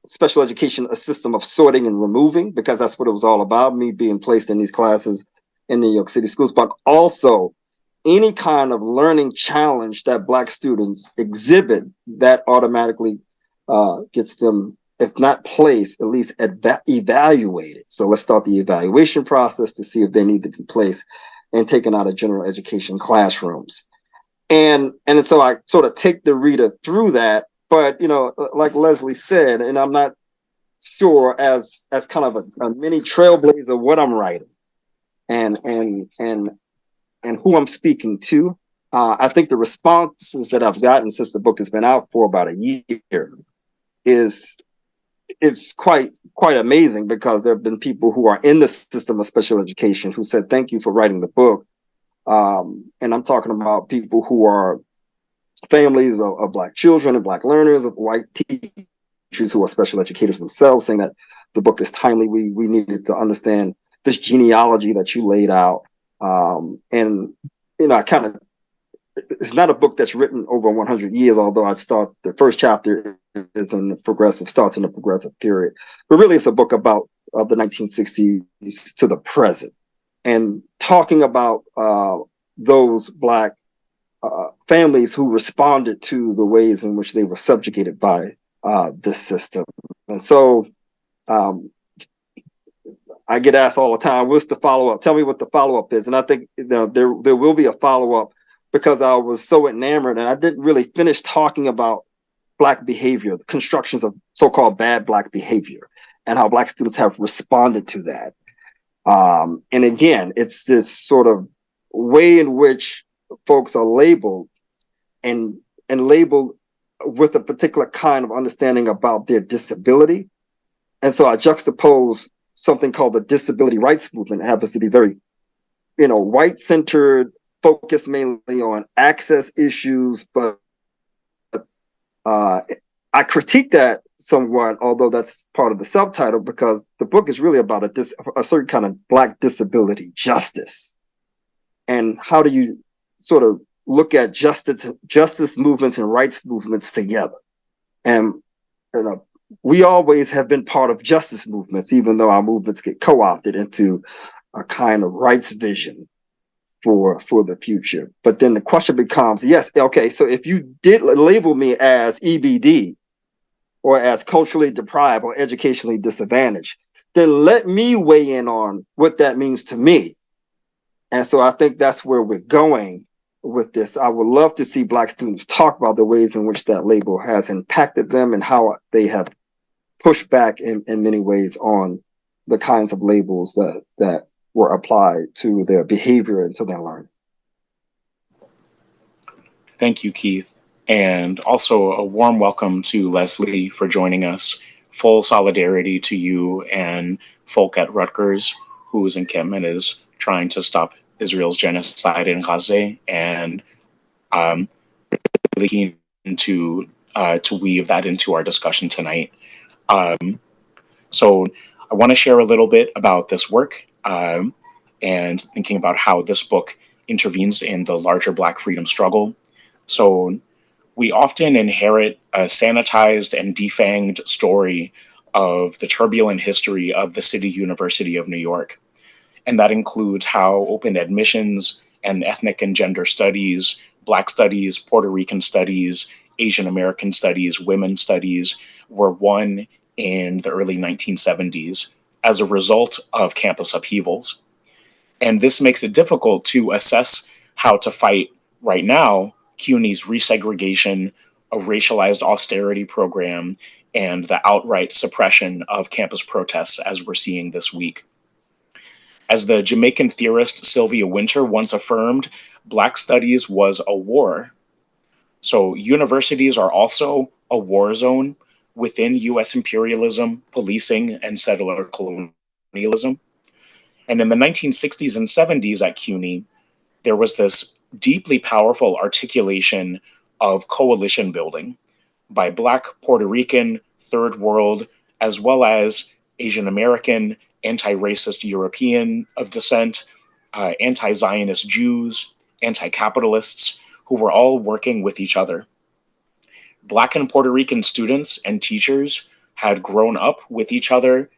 special education a system of sorting and removing, because that's what it was all about, me being placed in these classes in New York City schools, but also any kind of learning challenge that Black students exhibit that automatically gets them, if not placed, at least evaluated. So let's start the evaluation process to see if they need to be placed and taken out of general education classrooms. And so I sort of take the reader through that. But, you know, like Leslie said, and I'm not sure as kind of a mini trailblazer what I'm writing and who I'm speaking to. I think the responses that I've gotten since the book has been out for about a year is quite amazing, because there have been people who are in the system of special education who said, thank you for writing the book. And I'm talking about people who are families of Black children and Black learners, of white teachers who are special educators themselves, saying that the book is timely. We needed to understand this genealogy that you laid out. And, you know, it's not a book that's written over 100 years, although the first chapter is starts in the progressive period. But really, it's a book about the 1960s to the present, and talking about those Black families who responded to the ways in which they were subjugated by this system. And so I get asked all the time, what's the follow-up? Tell me what the follow-up is. And I think, you know, there will be a follow-up, because I was so enamored and I didn't really finish talking about Black behavior, the constructions of so-called bad Black behavior, and how Black students have responded to that. And again, it's this sort of way in which folks are labeled and labeled with a particular kind of understanding about their disability. And so I juxtapose something called the disability rights movement. It happens to be very, you know, white-centered, focused mainly on access issues, but I critique that somewhat, although that's part of the subtitle, because the book is really about a certain kind of Black disability justice. And how do you sort of look at justice movements and rights movements together? And we always have been part of justice movements, even though our movements get co-opted into a kind of rights vision for the future. But then the question becomes, yes, okay, so if you did label me as EBD or as culturally deprived or educationally disadvantaged, then let me weigh in on what that means to me. And so I think that's where we're going with this. I would love to see Black students talk about the ways in which that label has impacted them and how they have pushed back in many ways on the kinds of labels that were applied to their behavior and to their learning. Thank you, Keith. And also a warm welcome to Leslie for joining us. Full solidarity to you and folk at Rutgers, whose encampment is trying to stop Israel's genocide in Gaza, and really keen to weave that into our discussion tonight. So I want to share a little bit about this work and thinking about how this book intervenes in the larger Black freedom struggle. So we often inherit a sanitized and defanged story of the turbulent history of the City University of New York. And that includes how open admissions and ethnic and gender studies, Black studies, Puerto Rican studies, Asian American studies, women's studies were won in the early 1970s as a result of campus upheavals. And this makes it difficult to assess how to fight right now CUNY's resegregation, a racialized austerity program, and the outright suppression of campus protests as we're seeing this week. As the Jamaican theorist Sylvia Wynter once affirmed, Black studies was a war. So universities are also a war zone within US imperialism, policing, and settler colonialism. And in the 1960s and 70s at CUNY, there was this deeply powerful articulation of coalition building by Black, Puerto Rican, Third World, as well as Asian American, anti-racist European of descent, anti-Zionist Jews, anti-capitalists, who were all working with each other. Black and Puerto Rican students and teachers had grown up with each other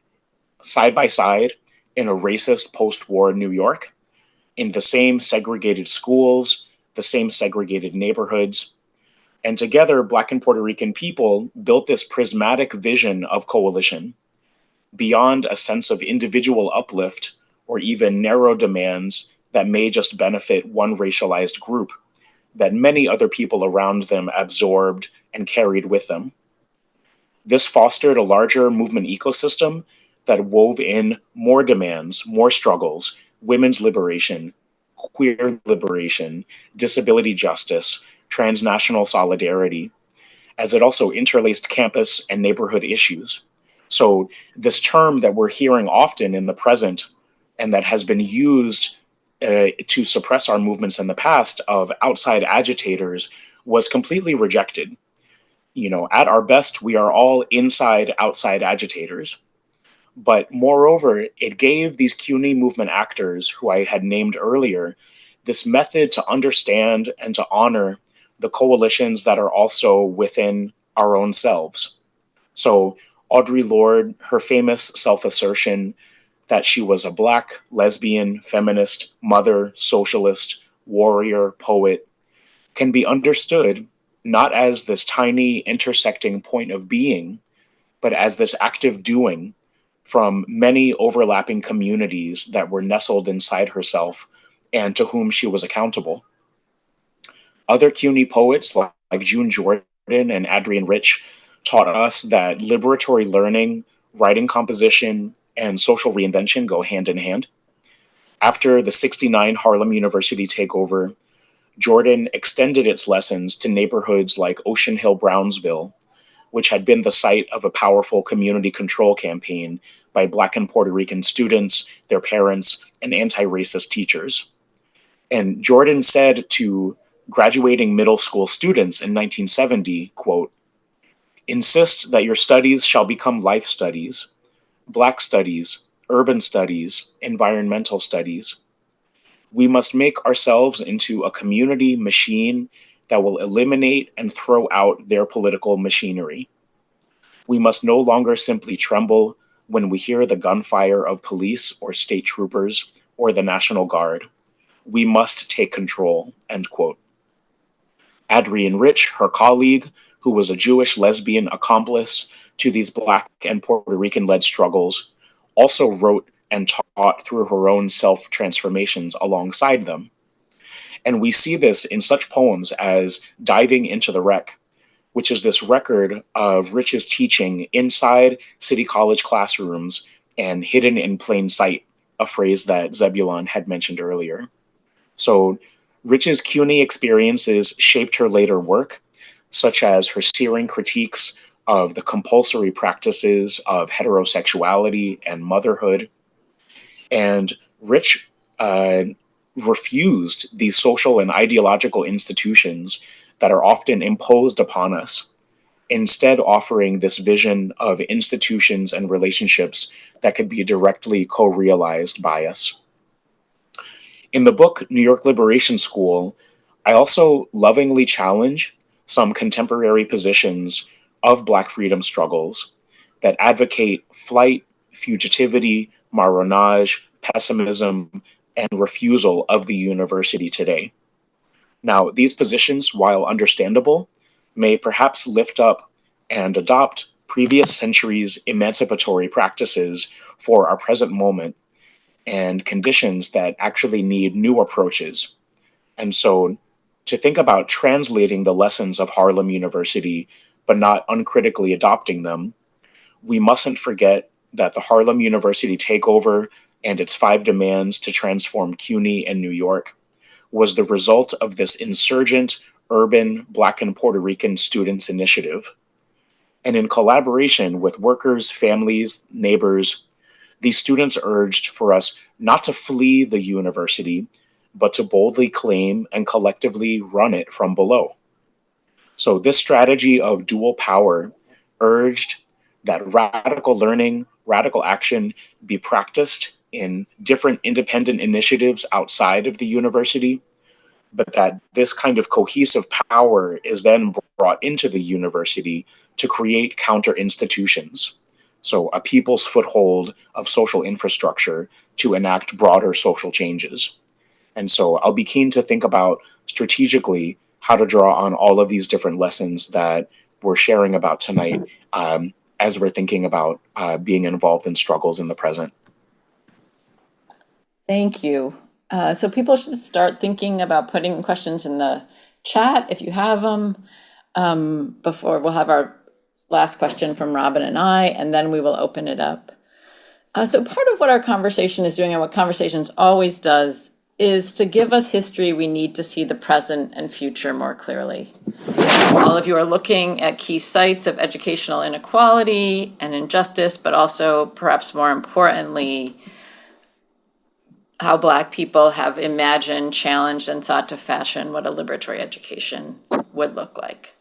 side by side in a racist post-war New York, in the same segregated schools, the same segregated neighborhoods. And together, Black and Puerto Rican people built this prismatic vision of coalition, beyond a sense of individual uplift or even narrow demands that may just benefit one racialized group, that many other people around them absorbed and carried with them. This fostered a larger movement ecosystem that wove in more demands, more struggles, women's liberation, queer liberation, disability justice, transnational solidarity, as it also interlaced campus and neighborhood issues. So this term that we're hearing often in the present and that has been used to suppress our movements in the past of outside agitators was completely rejected. You know, at our best, we are all outside agitators. But moreover, it gave these CUNY movement actors, who I had named earlier, this method to understand and to honor the coalitions that are also within our own selves. So Audre Lorde, her famous self-assertion that she was a Black, lesbian, feminist, mother, socialist, warrior, poet, can be understood not as this tiny intersecting point of being, but as this active doing from many overlapping communities that were nestled inside herself and to whom she was accountable. Other CUNY poets like June Jordan and Adrienne Rich taught us that liberatory learning, writing composition, and social reinvention go hand in hand. After the '69 Harlem University takeover, Jordan extended its lessons to neighborhoods like Ocean Hill, Brownsville, which had been the site of a powerful community control campaign by Black and Puerto Rican students, their parents, and anti-racist teachers. And Jordan said to graduating middle school students in 1970, quote, "Insist that your studies shall become life studies, Black studies, urban studies, environmental studies. We must make ourselves into a community machine that will eliminate and throw out their political machinery. We must no longer simply tremble when we hear the gunfire of police or state troopers or the National Guard. We must take control," end quote. Adrienne Rich, her colleague, who was a Jewish lesbian accomplice to these Black and Puerto Rican-led struggles, also wrote and taught through her own self-transformations alongside them. And we see this in such poems as Diving into the Wreck, which is this record of Rich's teaching inside City College classrooms and hidden in plain sight a phrase that Zebulon had mentioned earlier. So Rich's CUNY experiences shaped her later work, such as her searing critiques of the compulsory practices of heterosexuality and motherhood. And Rich refused these social and ideological institutions that are often imposed upon us, instead offering this vision of institutions and relationships that could be directly co-realized by us. In the book, New York Liberation School, I also lovingly challenge some contemporary positions of Black freedom struggles that advocate flight, fugitivity, marronage, pessimism, and refusal of the university today. Now, these positions, while understandable, may perhaps lift up and adopt previous centuries' emancipatory practices for our present moment and conditions that actually need new approaches. And so to think about translating the lessons of Harlem University, but not uncritically adopting them, we mustn't forget that the Harlem University takeover and its 5 demands to transform CUNY and New York was the result of this insurgent, urban Black and Puerto Rican students initiative. And in collaboration with workers, families, neighbors, these students urged for us not to flee the university, but to boldly claim and collectively run it from below. So this strategy of dual power urged that radical learning, radical action be practiced in different independent initiatives outside of the university, but that this kind of cohesive power is then brought into the university to create counter institutions. So a people's foothold of social infrastructure to enact broader social changes. And so I'll be keen to think about strategically how to draw on all of these different lessons that we're sharing about tonight as we're thinking about being involved in struggles in the present. Thank you. So people should start thinking about putting questions in the chat if you have them. Before we'll have our last question from Robin and I, and then we will open it up. So part of what our conversation is doing and what Conversations always does is to give us history we need to see the present and future more clearly. All of you are looking at key sites of educational inequality and injustice, but also, perhaps more importantly, how Black people have imagined, challenged, and sought to fashion what a liberatory education would look like.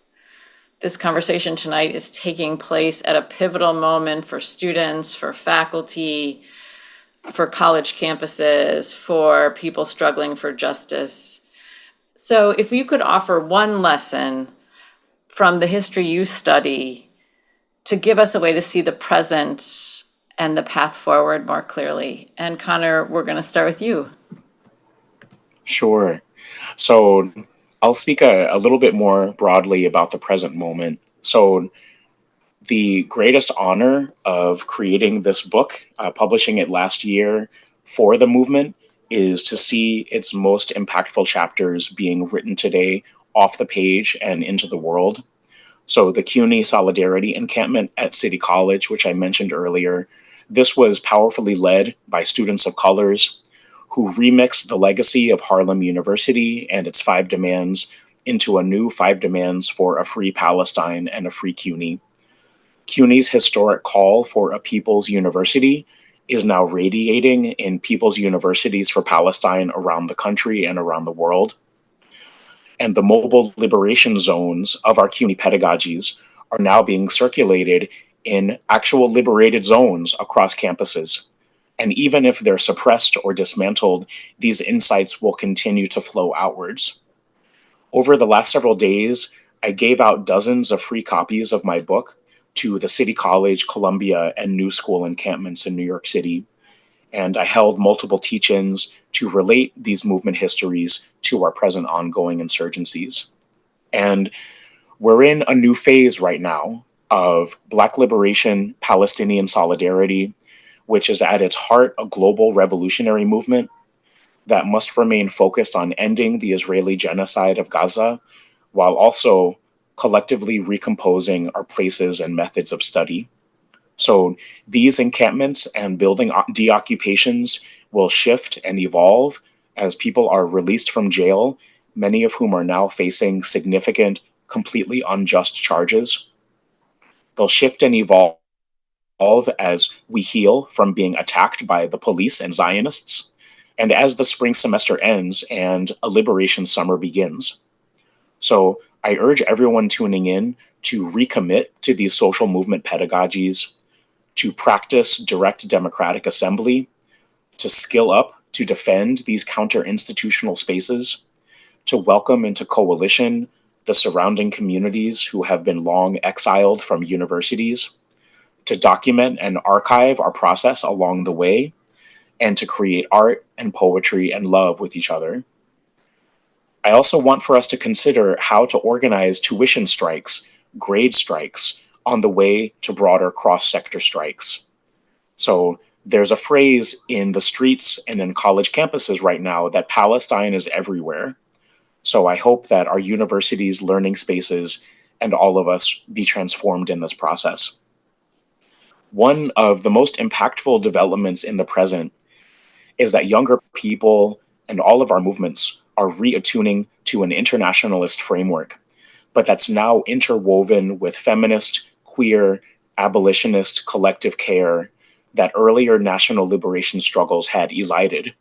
This conversation tonight is taking place at a pivotal moment for students, for faculty, for college campuses, for people struggling for justice. So if you could offer one lesson from the history you study to give us a way to see the present and the path forward more clearly. And Conor, we're going to start with you. Sure. So I'll speak a little bit more broadly about the present moment. So the greatest honor of creating this book, publishing it last year for the movement, is to see its most impactful chapters being written today off the page and into the world. So the CUNY Solidarity Encampment at City College, which I mentioned earlier, this was powerfully led by students of colors who remixed the legacy of Harlem University and its 5 demands into a new 5 demands for a free Palestine and a free CUNY. CUNY's historic call for a people's university is now radiating in people's universities for Palestine around the country and around the world. And the mobile liberation zones of our CUNY pedagogies are now being circulated in actual liberated zones across campuses. And even if they're suppressed or dismantled, these insights will continue to flow outwards. Over the last several days, I gave out dozens of free copies of my book to the City College, Columbia, and New School encampments in New York City. And I held multiple teach-ins to relate these movement histories to our present ongoing insurgencies. And we're in a new phase right now of Black liberation, Palestinian solidarity, which is at its heart a global revolutionary movement that must remain focused on ending the Israeli genocide of Gaza, while also collectively recomposing our places and methods of study. So these encampments and building deoccupations will shift and evolve as people are released from jail, many of whom are now facing significant, completely unjust charges. They'll shift and evolve as we heal from being attacked by the police and Zionists, and as the spring semester ends and a liberation summer begins. So I urge everyone tuning in to recommit to these social movement pedagogies, to practice direct democratic assembly, to skill up to defend these counter-institutional spaces, to welcome into coalition the surrounding communities who have been long exiled from universities, to document and archive our process along the way, and to create art and poetry and love with each other. I also want for us to consider how to organize tuition strikes, grade strikes, on the way to broader cross-sector strikes. So there's a phrase in the streets and in college campuses right now that Palestine is everywhere. So I hope that our universities, learning spaces, and all of us be transformed in this process. One of the most impactful developments in the present is that younger people and all of our movements are reattuning to an internationalist framework, but that's now interwoven with feminist, queer, abolitionist collective care that earlier national liberation struggles had elided.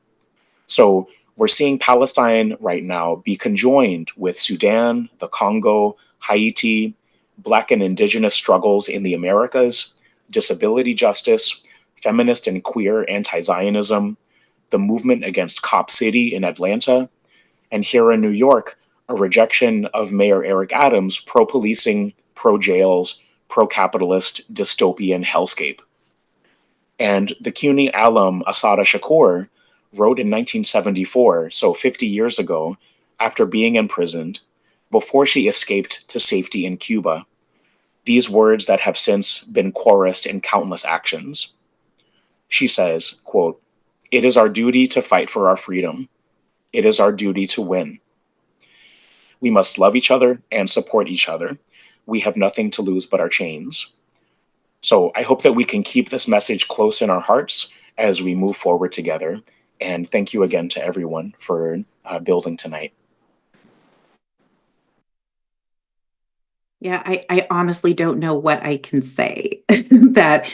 So we're seeing Palestine right now be conjoined with Sudan, the Congo, Haiti, Black and Indigenous struggles in the Americas, disability justice, feminist and queer anti-Zionism, the movement against Cop City in Atlanta, and here in New York, a rejection of Mayor Eric Adams' pro-policing, pro-jails, pro-capitalist dystopian hellscape. And the CUNY alum Asada Shakur wrote in 1974, so 50 years ago, after being imprisoned, before she escaped to safety in Cuba, these words that have since been chorused in countless actions. She says, quote, "It is our duty to fight for our freedom. It is our duty to win. We must love each other and support each other. We have nothing to lose but our chains." So I hope that we can keep this message close in our hearts as we move forward together. And thank you again to everyone for building tonight. Yeah, I honestly don't know what I can say that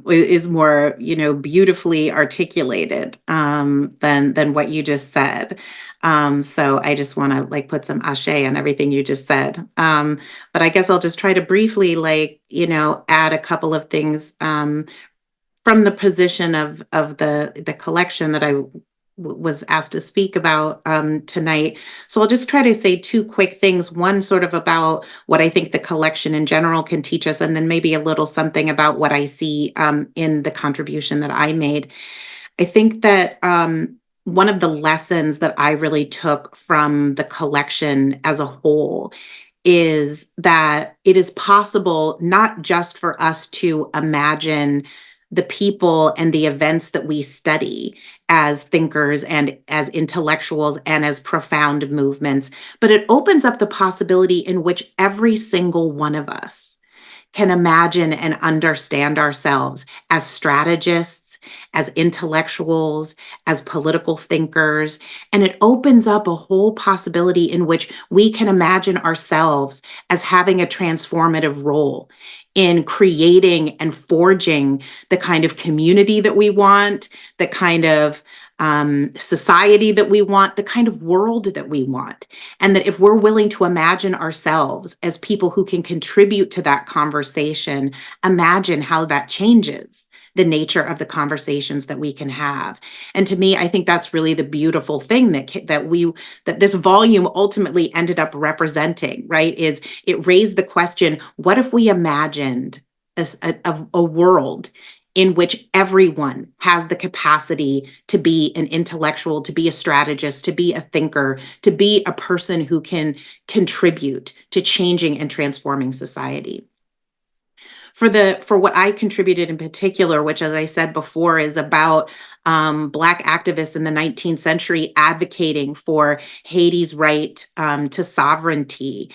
is more, beautifully articulated than what you just said. So I just want to put some ashe on everything you just said. But I guess I'll just try to briefly add a couple of things from the position of the collection that I was asked to speak about tonight. So I'll just try to say two quick things. One sort of about what I think the collection in general can teach us, and then maybe a little something about what I see in the contribution that I made. I think that one of the lessons that I really took from the collection as a whole is that it is possible not just for us to imagine the people and the events that we study as thinkers and as intellectuals and as profound movements, but it opens up the possibility in which every single one of us can imagine and understand ourselves as strategists, as intellectuals, as political thinkers. And it opens up a whole possibility in which we can imagine ourselves as having a transformative role in creating and forging the kind of community that we want, the kind of society that we want, the kind of world that we want. And that if we're willing to imagine ourselves as people who can contribute to that conversation, imagine how that changes the nature of the conversations that we can have. And to me, I think that's really the beautiful thing that this volume ultimately ended up representing, right? Is it raised the question, what if we imagined a world in which everyone has the capacity to be an intellectual, to be a strategist, to be a thinker, to be a person who can contribute to changing and transforming society? For what I contributed in particular, which, as I said before, is about Black activists in the 19th century advocating for Haiti's right to sovereignty.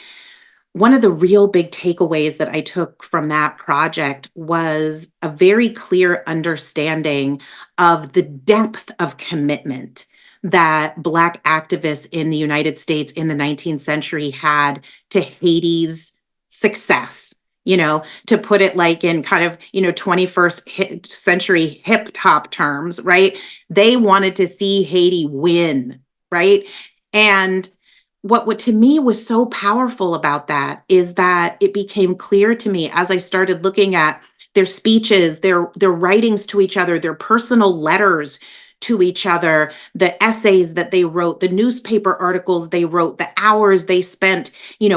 one of the real big takeaways that I took from that project was a very clear understanding of the depth of commitment that Black activists in the United States in the 19th century had to Haiti's success. To put it like in kind of, 21st century hip hop terms, right? They wanted to see Haiti win, right? And what to me was so powerful about that is that it became clear to me as I started looking at their speeches, their writings to each other, their personal letters to each other, the essays that they wrote, the newspaper articles they wrote, the hours they spent,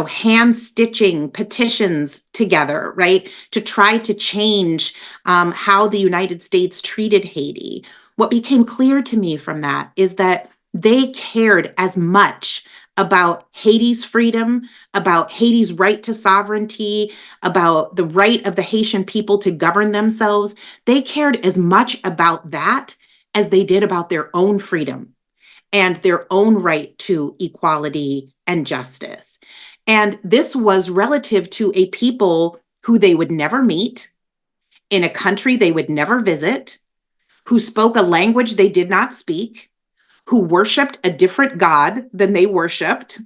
hand stitching petitions together, right, to try to change how the United States treated Haiti. What became clear to me from that is that they cared as much about Haiti's freedom, about Haiti's right to sovereignty, about the right of the Haitian people to govern themselves. They cared as much about that as they did about their own freedom and their own right to equality and justice. And this was relative to a people who they would never meet, in a country they would never visit, who spoke a language they did not speak, who worshiped a different God than they worshiped,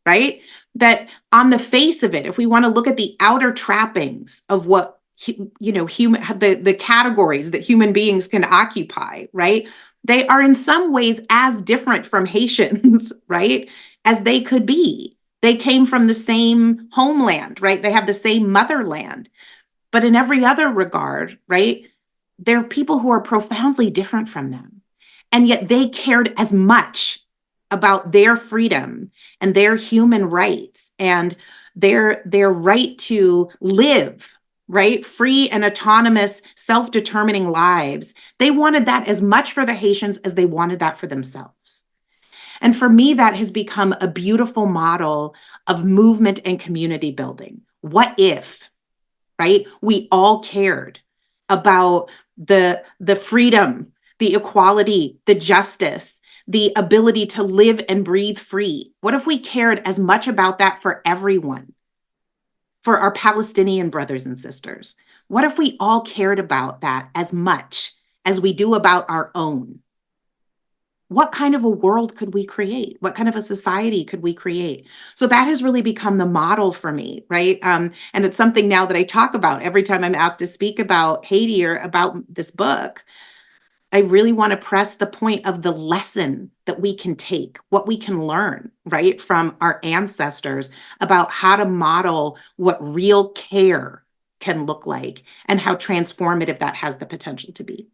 right? That on the face of it, if we want to look at the outer trappings of what, the categories that human beings can occupy, right? They are in some ways as different from Haitians, right? As they could be. They came from the same homeland, right? They have the same motherland. But in every other regard, right? They're people who are profoundly different from them. And yet they cared as much about their freedom and their human rights and their right to live, right? Free and autonomous, self-determining lives. They wanted that as much for the Haitians as they wanted that for themselves. And for me, that has become a beautiful model of movement and community building. What if, right? We all cared about the freedom, the equality, the justice, the ability to live and breathe free. What if we cared as much about that for everyone, for our Palestinian brothers and sisters? What if we all cared about that as much as we do about our own? What kind of a world could we create? What kind of a society could we create? So that has really become the model for me, right? And it's something now that I talk about every time I'm asked to speak about Haiti or about this book. I really want to press the point of the lesson that we can take, what we can learn, right, from our ancestors about how to model what real care can look like and how transformative that has the potential to be.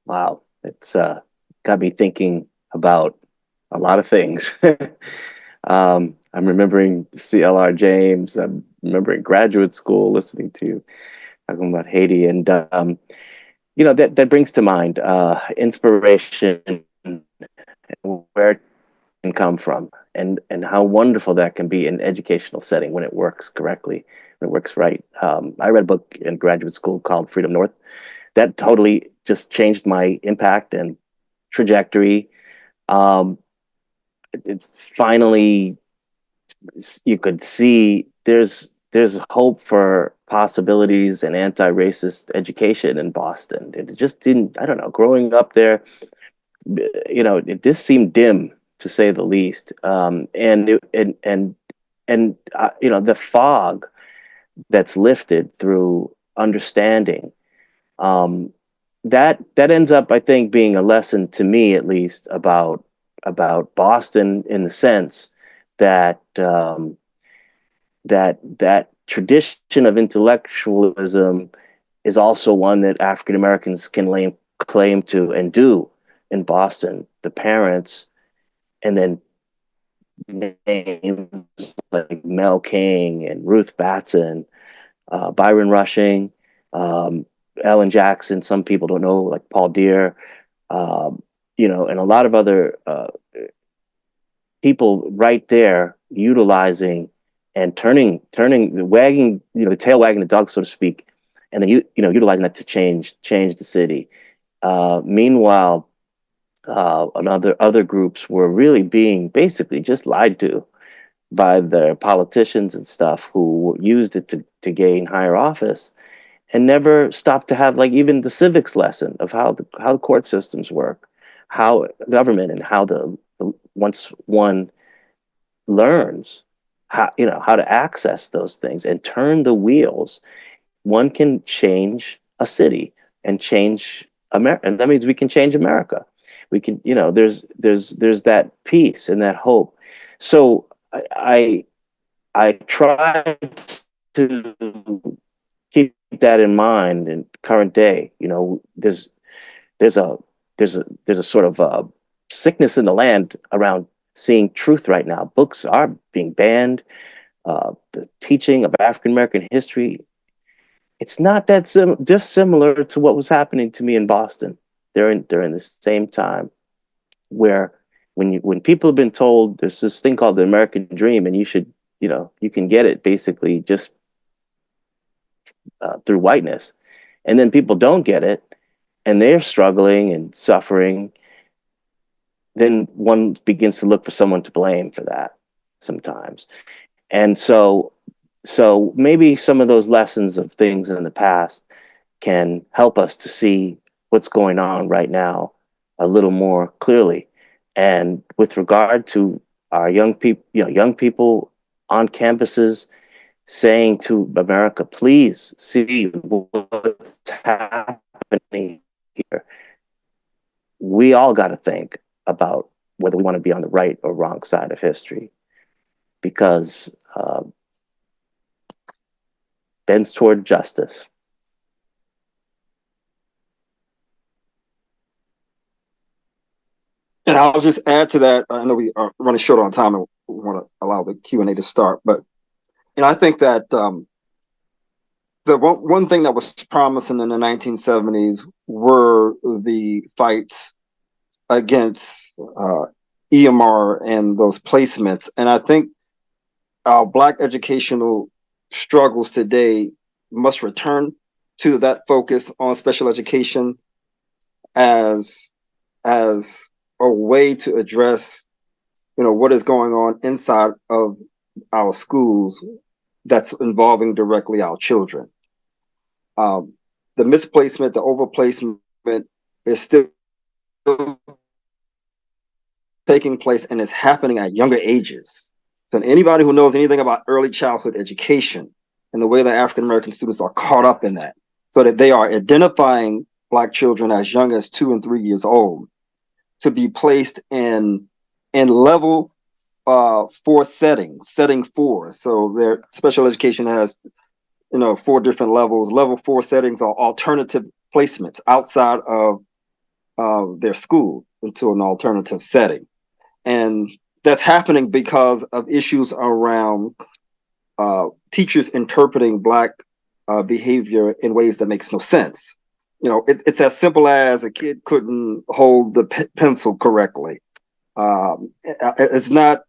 Wow, it's got me thinking about a lot of things. I'm remembering CLR James. I'm remembering graduate school, listening to talking about Haiti, and that brings to mind inspiration, where it can come from, and how wonderful that can be in an educational setting when it works correctly, when it works right. I read a book in graduate school called Freedom North. That totally just changed my impact and trajectory. It finally, you could see there's hope for possibilities and anti-racist education in Boston. It just didn't, I don't know, growing up there, it just seemed dim, to say the least. The fog that's lifted through understanding, that ends up, I think, being a lesson to me, at least, about Boston, in the sense that that tradition of intellectualism is also one that African Americans can claim to and do in Boston. The parents, and then names like Mel King and Ruth Batson, Byron Rushing, Ellen Jackson. Some people don't know, like Paul Deere, and a lot of other people right there utilizing and turning wagging, the tail wagging the dog, so to speak, and then utilizing that to change the city. Meanwhile, and other groups were really being basically just lied to by their politicians and stuff who used it to gain higher office, and never stopped to have like even the civics lesson of how the court systems work, how government, and how once one learns how to access those things and turn the wheels, one can change a city and change America, and that means we can change America. We can, there's that peace and that hope. So I try to keep that in mind in current day. There's a sort of sickness in the land around seeing truth right now. Books are being banned. The teaching of African American history, it's not that dissimilar to what was happening to me in Boston during the same time, where when people have been told there's this thing called the American dream, and you can get it basically just through whiteness, and then people don't get it, and they're struggling and suffering, then one begins to look for someone to blame for that sometimes. And so maybe some of those lessons of things in the past can help us to see what's going on right now a little more clearly. And with regard to our young people on campuses saying to America, please see what's happening here. We all got to think about whether we want to be on the right or wrong side of history, because bends toward justice. And I'll just add to that. I know we are running short on time and we want to allow the Q&A to start, but I think that the one thing that was promising in the 1970s were the fights against EMR and those placements. And I think our Black educational struggles today must return to that focus on special education as a way to address, what is going on inside of our schools that's involving directly our children. The misplacement, the overplacement is still taking place, and it's happening at younger ages. So anybody who knows anything about early childhood education and the way that African American students are caught up in that, so that they are identifying Black children as young as 2 and 3 years old to be placed in level 4 setting 4. So their special education has 4 different levels. Level 4 settings are alternative placements outside of their school into an alternative setting. And that's happening because of issues around teachers interpreting Black behavior in ways that makes no sense. It's as simple as a kid couldn't hold the pencil correctly. It's not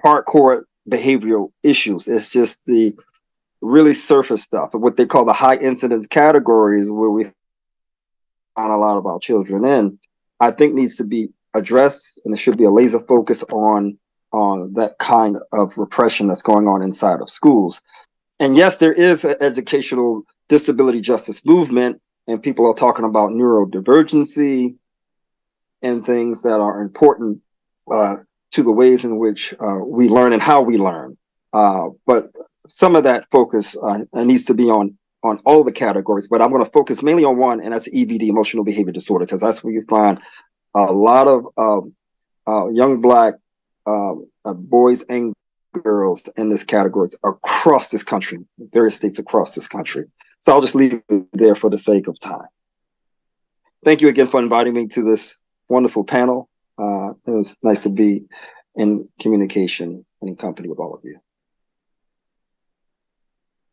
hardcore behavioral issues. It's just the really surface stuff of what they call the high incidence categories, where we find a lot of our children in, I think needs to be addressed, and there should be a laser focus on that kind of repression that's going on inside of schools. And yes, there is an educational disability justice movement, and people are talking about neurodivergency and things that are important to the ways in which we learn and how we learn. But some of that focus needs to be on all the categories, but I'm going to focus mainly on one, and that's EBD, emotional behavior disorder, because that's where you find a lot of young Black boys and girls in this category across this country, various states across this country. So I'll just leave it there for the sake of time. Thank you again for inviting me to this wonderful panel. It was nice to be in communication and in company with all of you.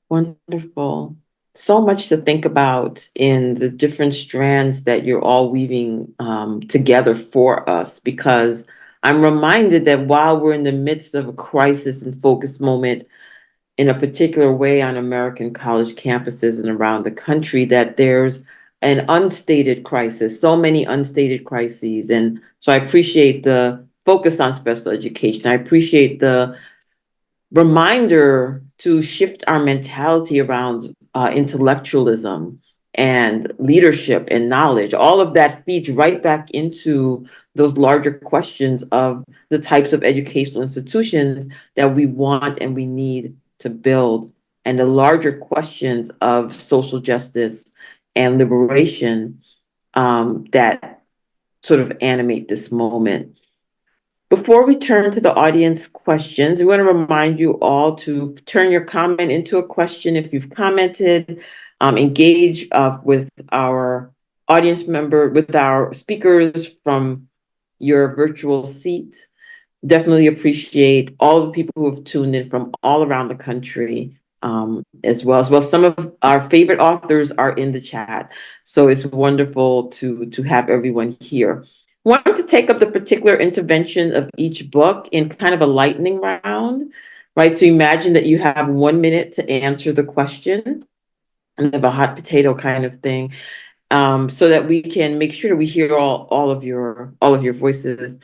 Wonderful. So much to think about in the different strands that you're all weaving together for us, because I'm reminded that while we're in the midst of a crisis and focus moment in a particular way on American college campuses and around the country, that there's an unstated crisis, so many unstated crises. And so I appreciate the focus on special education. I appreciate the reminder to shift our mentality around intellectualism and leadership and knowledge. All of that feeds right back into those larger questions of the types of educational institutions that we want and we need to build, and the larger questions of social justice and liberation that sort of animate this moment. Before we turn to the audience questions, we want to remind you all to turn your comment into a question if you've commented, engage with our audience member, with our speakers from your virtual seat. Definitely appreciate all the people who have tuned in from all around the country as well. Some of our favorite authors are in the chat, so it's wonderful to have everyone here. Wanted to take up the particular intervention of each book in kind of a lightning round, right? So imagine that you have 1 minute to answer the question, and of a hot potato kind of thing, so that we can make sure that we hear all of your voices.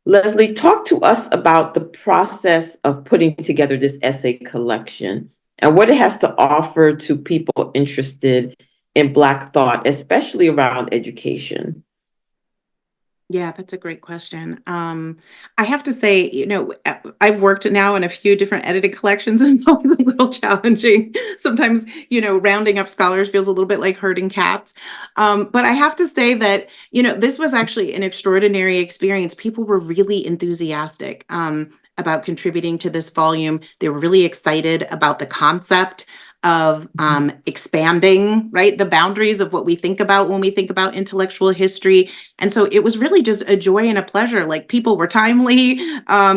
Leslie, talk to us about the process of putting together this essay collection and what it has to offer to people interested in Black thought, especially around education. Yeah, that's a great question. I have to say, I've worked now in a few different edited collections, and it's always a little challenging. Sometimes, rounding up scholars feels a little bit like herding cats. But I have to say that, this was actually an extraordinary experience. People were really enthusiastic about contributing to this volume. They were really excited about the concept of expanding, right, the boundaries of what we think about when we think about intellectual history. And so it was really just a joy and a pleasure. Like, people were timely.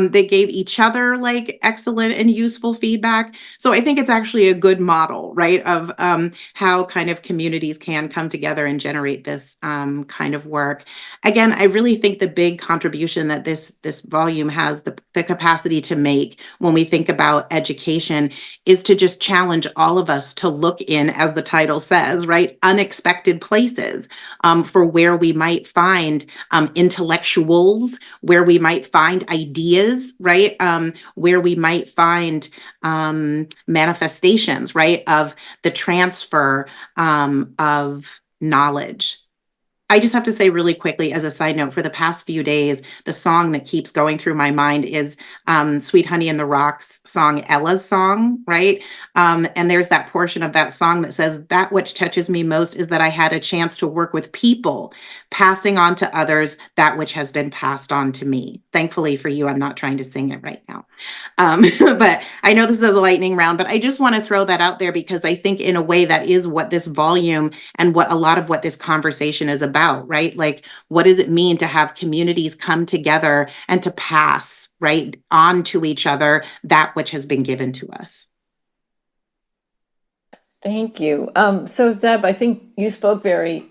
They gave each other like excellent and useful feedback. So I think it's actually a good model, right, of how kind of communities can come together and generate this kind of work. Again, I really think the big contribution that this volume has the capacity to make when we think about education is to just challenge all of us to look in, as the title says, right, unexpected places for where we might find intellectuals, where we might find ideas, right, where we might find manifestations, right, of the transfer of knowledge. I just have to say really quickly, as a side note, for the past few days, the song that keeps going through my mind is Sweet Honey in the Rock's song, Ella's Song, right? And there's that portion of that song that says, "That which touches me most is that I had a chance to work with people, passing on to others that which has been passed on to me." Thankfully for you, I'm not trying to sing it right now. But I know this is a lightning round, but I just want to throw that out there because I think in a way that is what this volume and what a lot of what this conversation is about, right? Like, what does it mean to have communities come together and to pass, right, on to each other that which has been given to us? Thank you. So Zeb, I think you spoke very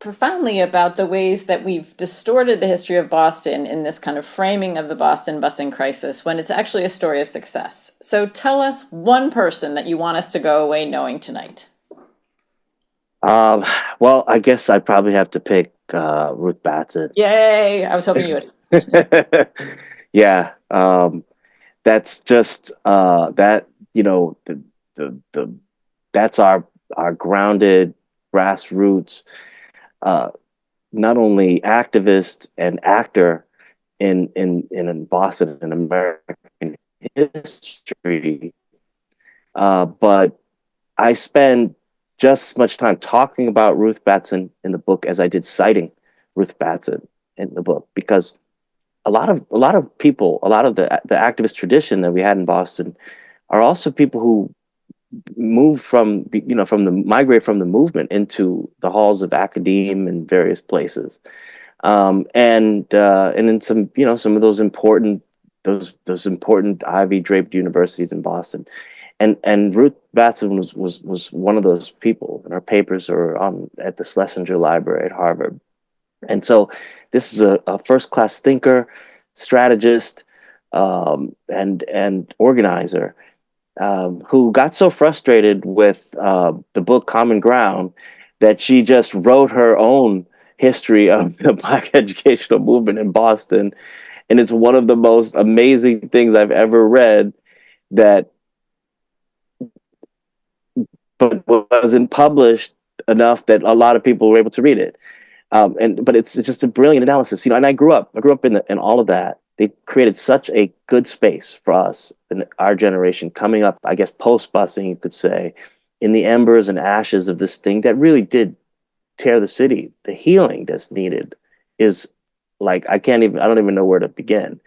profoundly about the ways that we've distorted the history of Boston in this kind of framing of the Boston busing crisis when it's actually a story of success. So tell us one person that you want us to go away knowing tonight. Well, I guess I'd probably have to pick Ruth Batson. Yay! I was hoping you would. Yeah, that's just that, that's our grounded grassroots, not only activist and actor in Boston and American history, but I spend just as much time talking about Ruth Batson in the book as I did citing Ruth Batson in the book, because a lot of people, a lot of the activist tradition that we had in Boston are also people who move migrate from the movement into the halls of academe and various places, and in some of those important ivy draped universities in Boston. And Ruth Batson was one of those people, and her papers are at the Schlesinger Library at Harvard. And so this is a first-class thinker, strategist, and organizer who got so frustrated with the book Common Ground that she just wrote her own history of the Black educational movement in Boston. And it's one of the most amazing things I've ever read, that but wasn't published enough that a lot of people were able to read it. But it's just a brilliant analysis, and I grew up in all of that. They created such a good space for us in our generation coming up, I guess, post-busing, you could say, in the embers and ashes of this thing that really did tear the city. The healing that's needed is like, I don't even know where to begin.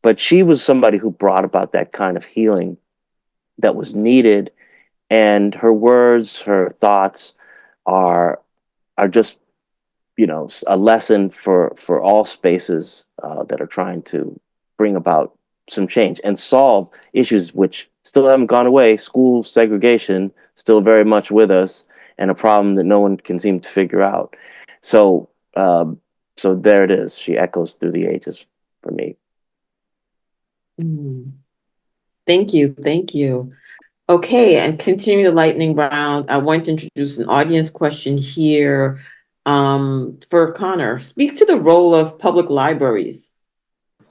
But she was somebody who brought about that kind of healing that was needed. And her words, her thoughts are just, a lesson for all spaces that are trying to bring about some change and solve issues which still haven't gone away. School segregation still very much with us, and a problem that no one can seem to figure out. So there it is. She echoes through the ages for me. Thank you. Okay, and continuing the lightning round, I want to introduce an audience question here for Conor. Speak to the role of public libraries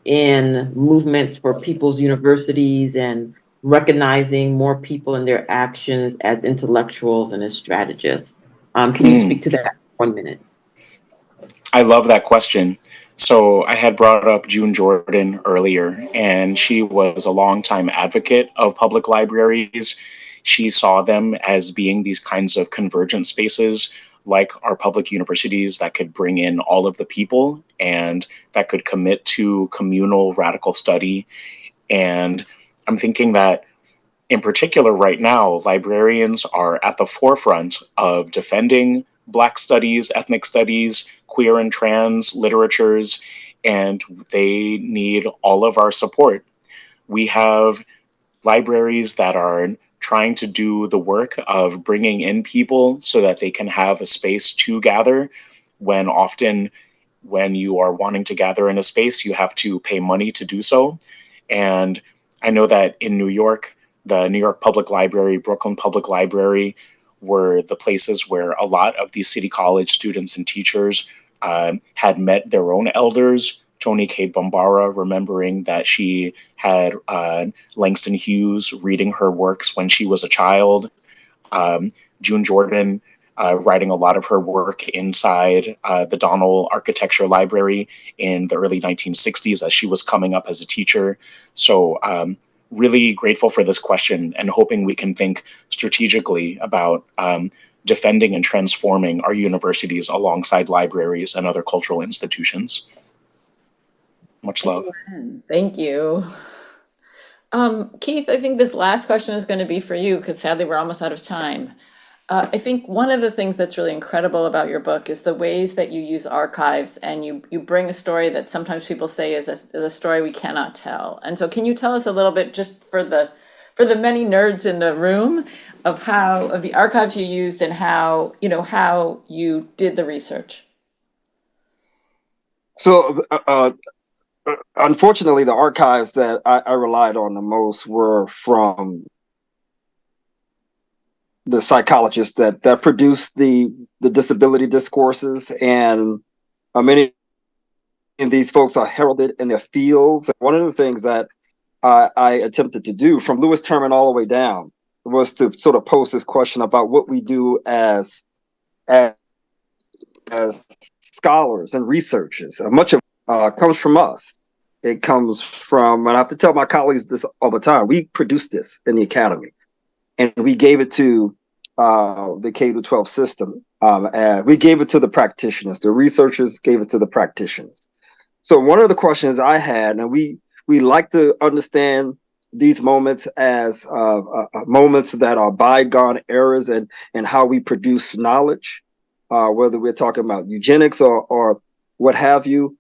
in movements for people's universities and recognizing more people and their actions as intellectuals and as strategists. Can you speak to that 1 minute? I love that question. So I had brought up June Jordan earlier, and she was a longtime advocate of public libraries. She saw them as being these kinds of convergent spaces, like our public universities, that could bring in all of the people and that could commit to communal radical study. And I'm thinking that in particular right now, librarians are at the forefront of defending Black studies, ethnic studies, queer and trans literatures, and they need all of our support. We have libraries that are trying to do the work of bringing in people so that they can have a space to gather, when often when you are wanting to gather in a space, you have to pay money to do so. And I know that in New York, the New York Public Library, Brooklyn Public Library were the places where a lot of these City College students and teachers had met their own elders. Toni Cade Bambara, remembering that she had Langston Hughes reading her works when she was a child. June Jordan writing a lot of her work inside the Donnell Architecture Library in the early 1960s as she was coming up as a teacher. So really grateful for this question and hoping we can think strategically about defending and transforming our universities alongside libraries and other cultural institutions. Much love. Thank you. Keith, I think this last question is going to be for you because sadly we're almost out of time. I think one of the things that's really incredible about your book is the ways that you use archives, and you bring a story that sometimes people say is a story we cannot tell. And so can you tell us a little bit, just for the many nerds in the room, of the archives you used and how you did the research? So unfortunately, the archives that I relied on the most were from the psychologists that produced the disability discourses, and many of these folks are heralded in their fields. One of the things that I attempted to do, from Lewis Terman all the way down, was to sort of pose this question about what we do as scholars and researchers. Much of comes from us. It comes from, and I have to tell my colleagues this all the time, we produced this in the academy, and we gave it to the K-12 system. We gave it to the practitioners. The researchers gave it to the practitioners. So one of the questions I had, and we like to understand these moments as moments that are bygone eras and how we produce knowledge, whether we're talking about eugenics or what have you.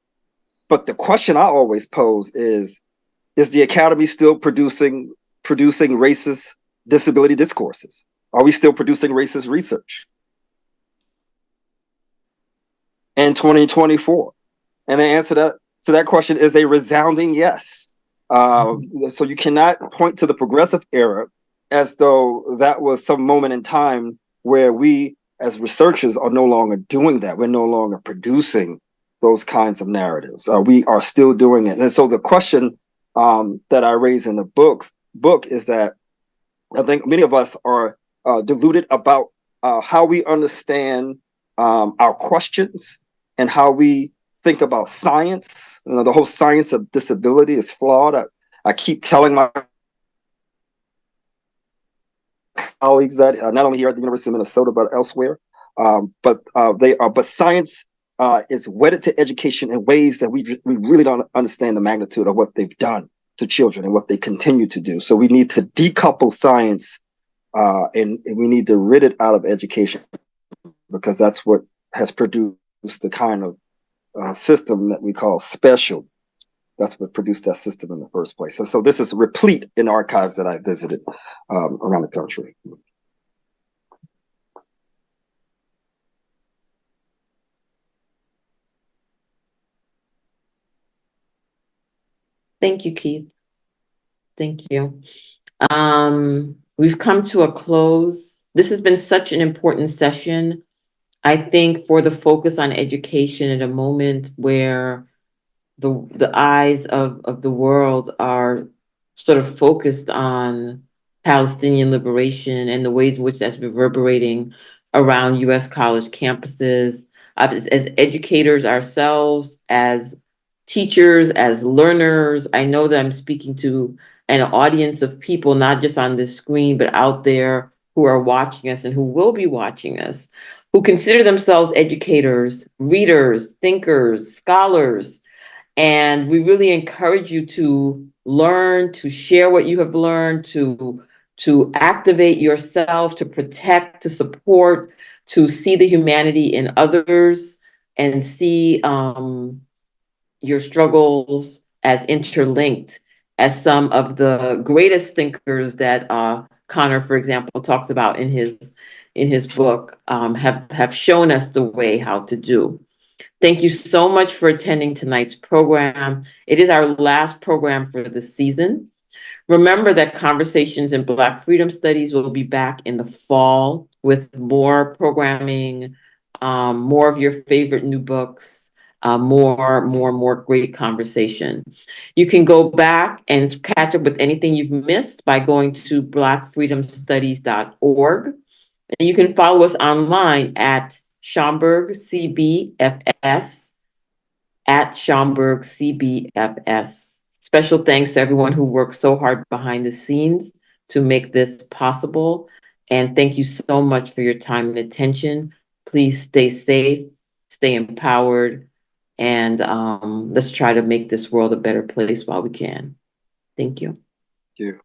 But the question I always pose is the academy still producing racist disability discourses? Are we still producing racist research in 2024? And the answer to that question is a resounding yes. So you cannot point to the progressive era as though that was some moment in time where we as researchers are no longer doing that. We're no longer producing those kinds of narratives. We are still doing it. And so the question that I raise in the book is that I think many of us are deluded about how we understand our questions and how we think about science. You know, the whole science of disability is flawed. I keep telling my colleagues that not only here at the University of Minnesota but elsewhere. But science is wedded to education in ways that we really don't understand the magnitude of what they've done to children and what they continue to do. So we need to decouple science and we need to rid it out of education, because that's what has produced the kind of system that we call special. That's what produced that system in the first place. And so this is replete in archives that I visited around the country. Thank you, Keith. Thank you. We've come to a close. This has been such an important session, I think, for the focus on education at a moment where the eyes of the world are sort of focused on Palestinian liberation and the ways in which that's reverberating around U.S. college campuses. As educators ourselves, as teachers, as learners, I know that I'm speaking to an audience of people, not just on this screen, but out there who are watching us and who will be watching us, who consider themselves educators, readers, thinkers, scholars. And we really encourage you to learn, to share what you have learned, to activate yourself, to protect, to support, to see the humanity in others, and see your struggles as interlinked, as some of the greatest thinkers that Conor, for example, talks about in his book, have shown us the way how to do. Thank you so much for attending tonight's program. It is our last program for the season. Remember that Conversations in Black Freedom Studies will be back in the fall with more programming, more of your favorite new books, more great conversation. You can go back and catch up with anything you've missed by going to blackfreedomstudies.org. And you can follow us online at Schomburg CBFS, at Schomburg CBFS. Special thanks to everyone who worked so hard behind the scenes to make this possible. And thank you so much for your time and attention. Please stay safe, stay empowered, and let's try to make this world a better place while we can. Thank you. Thank you.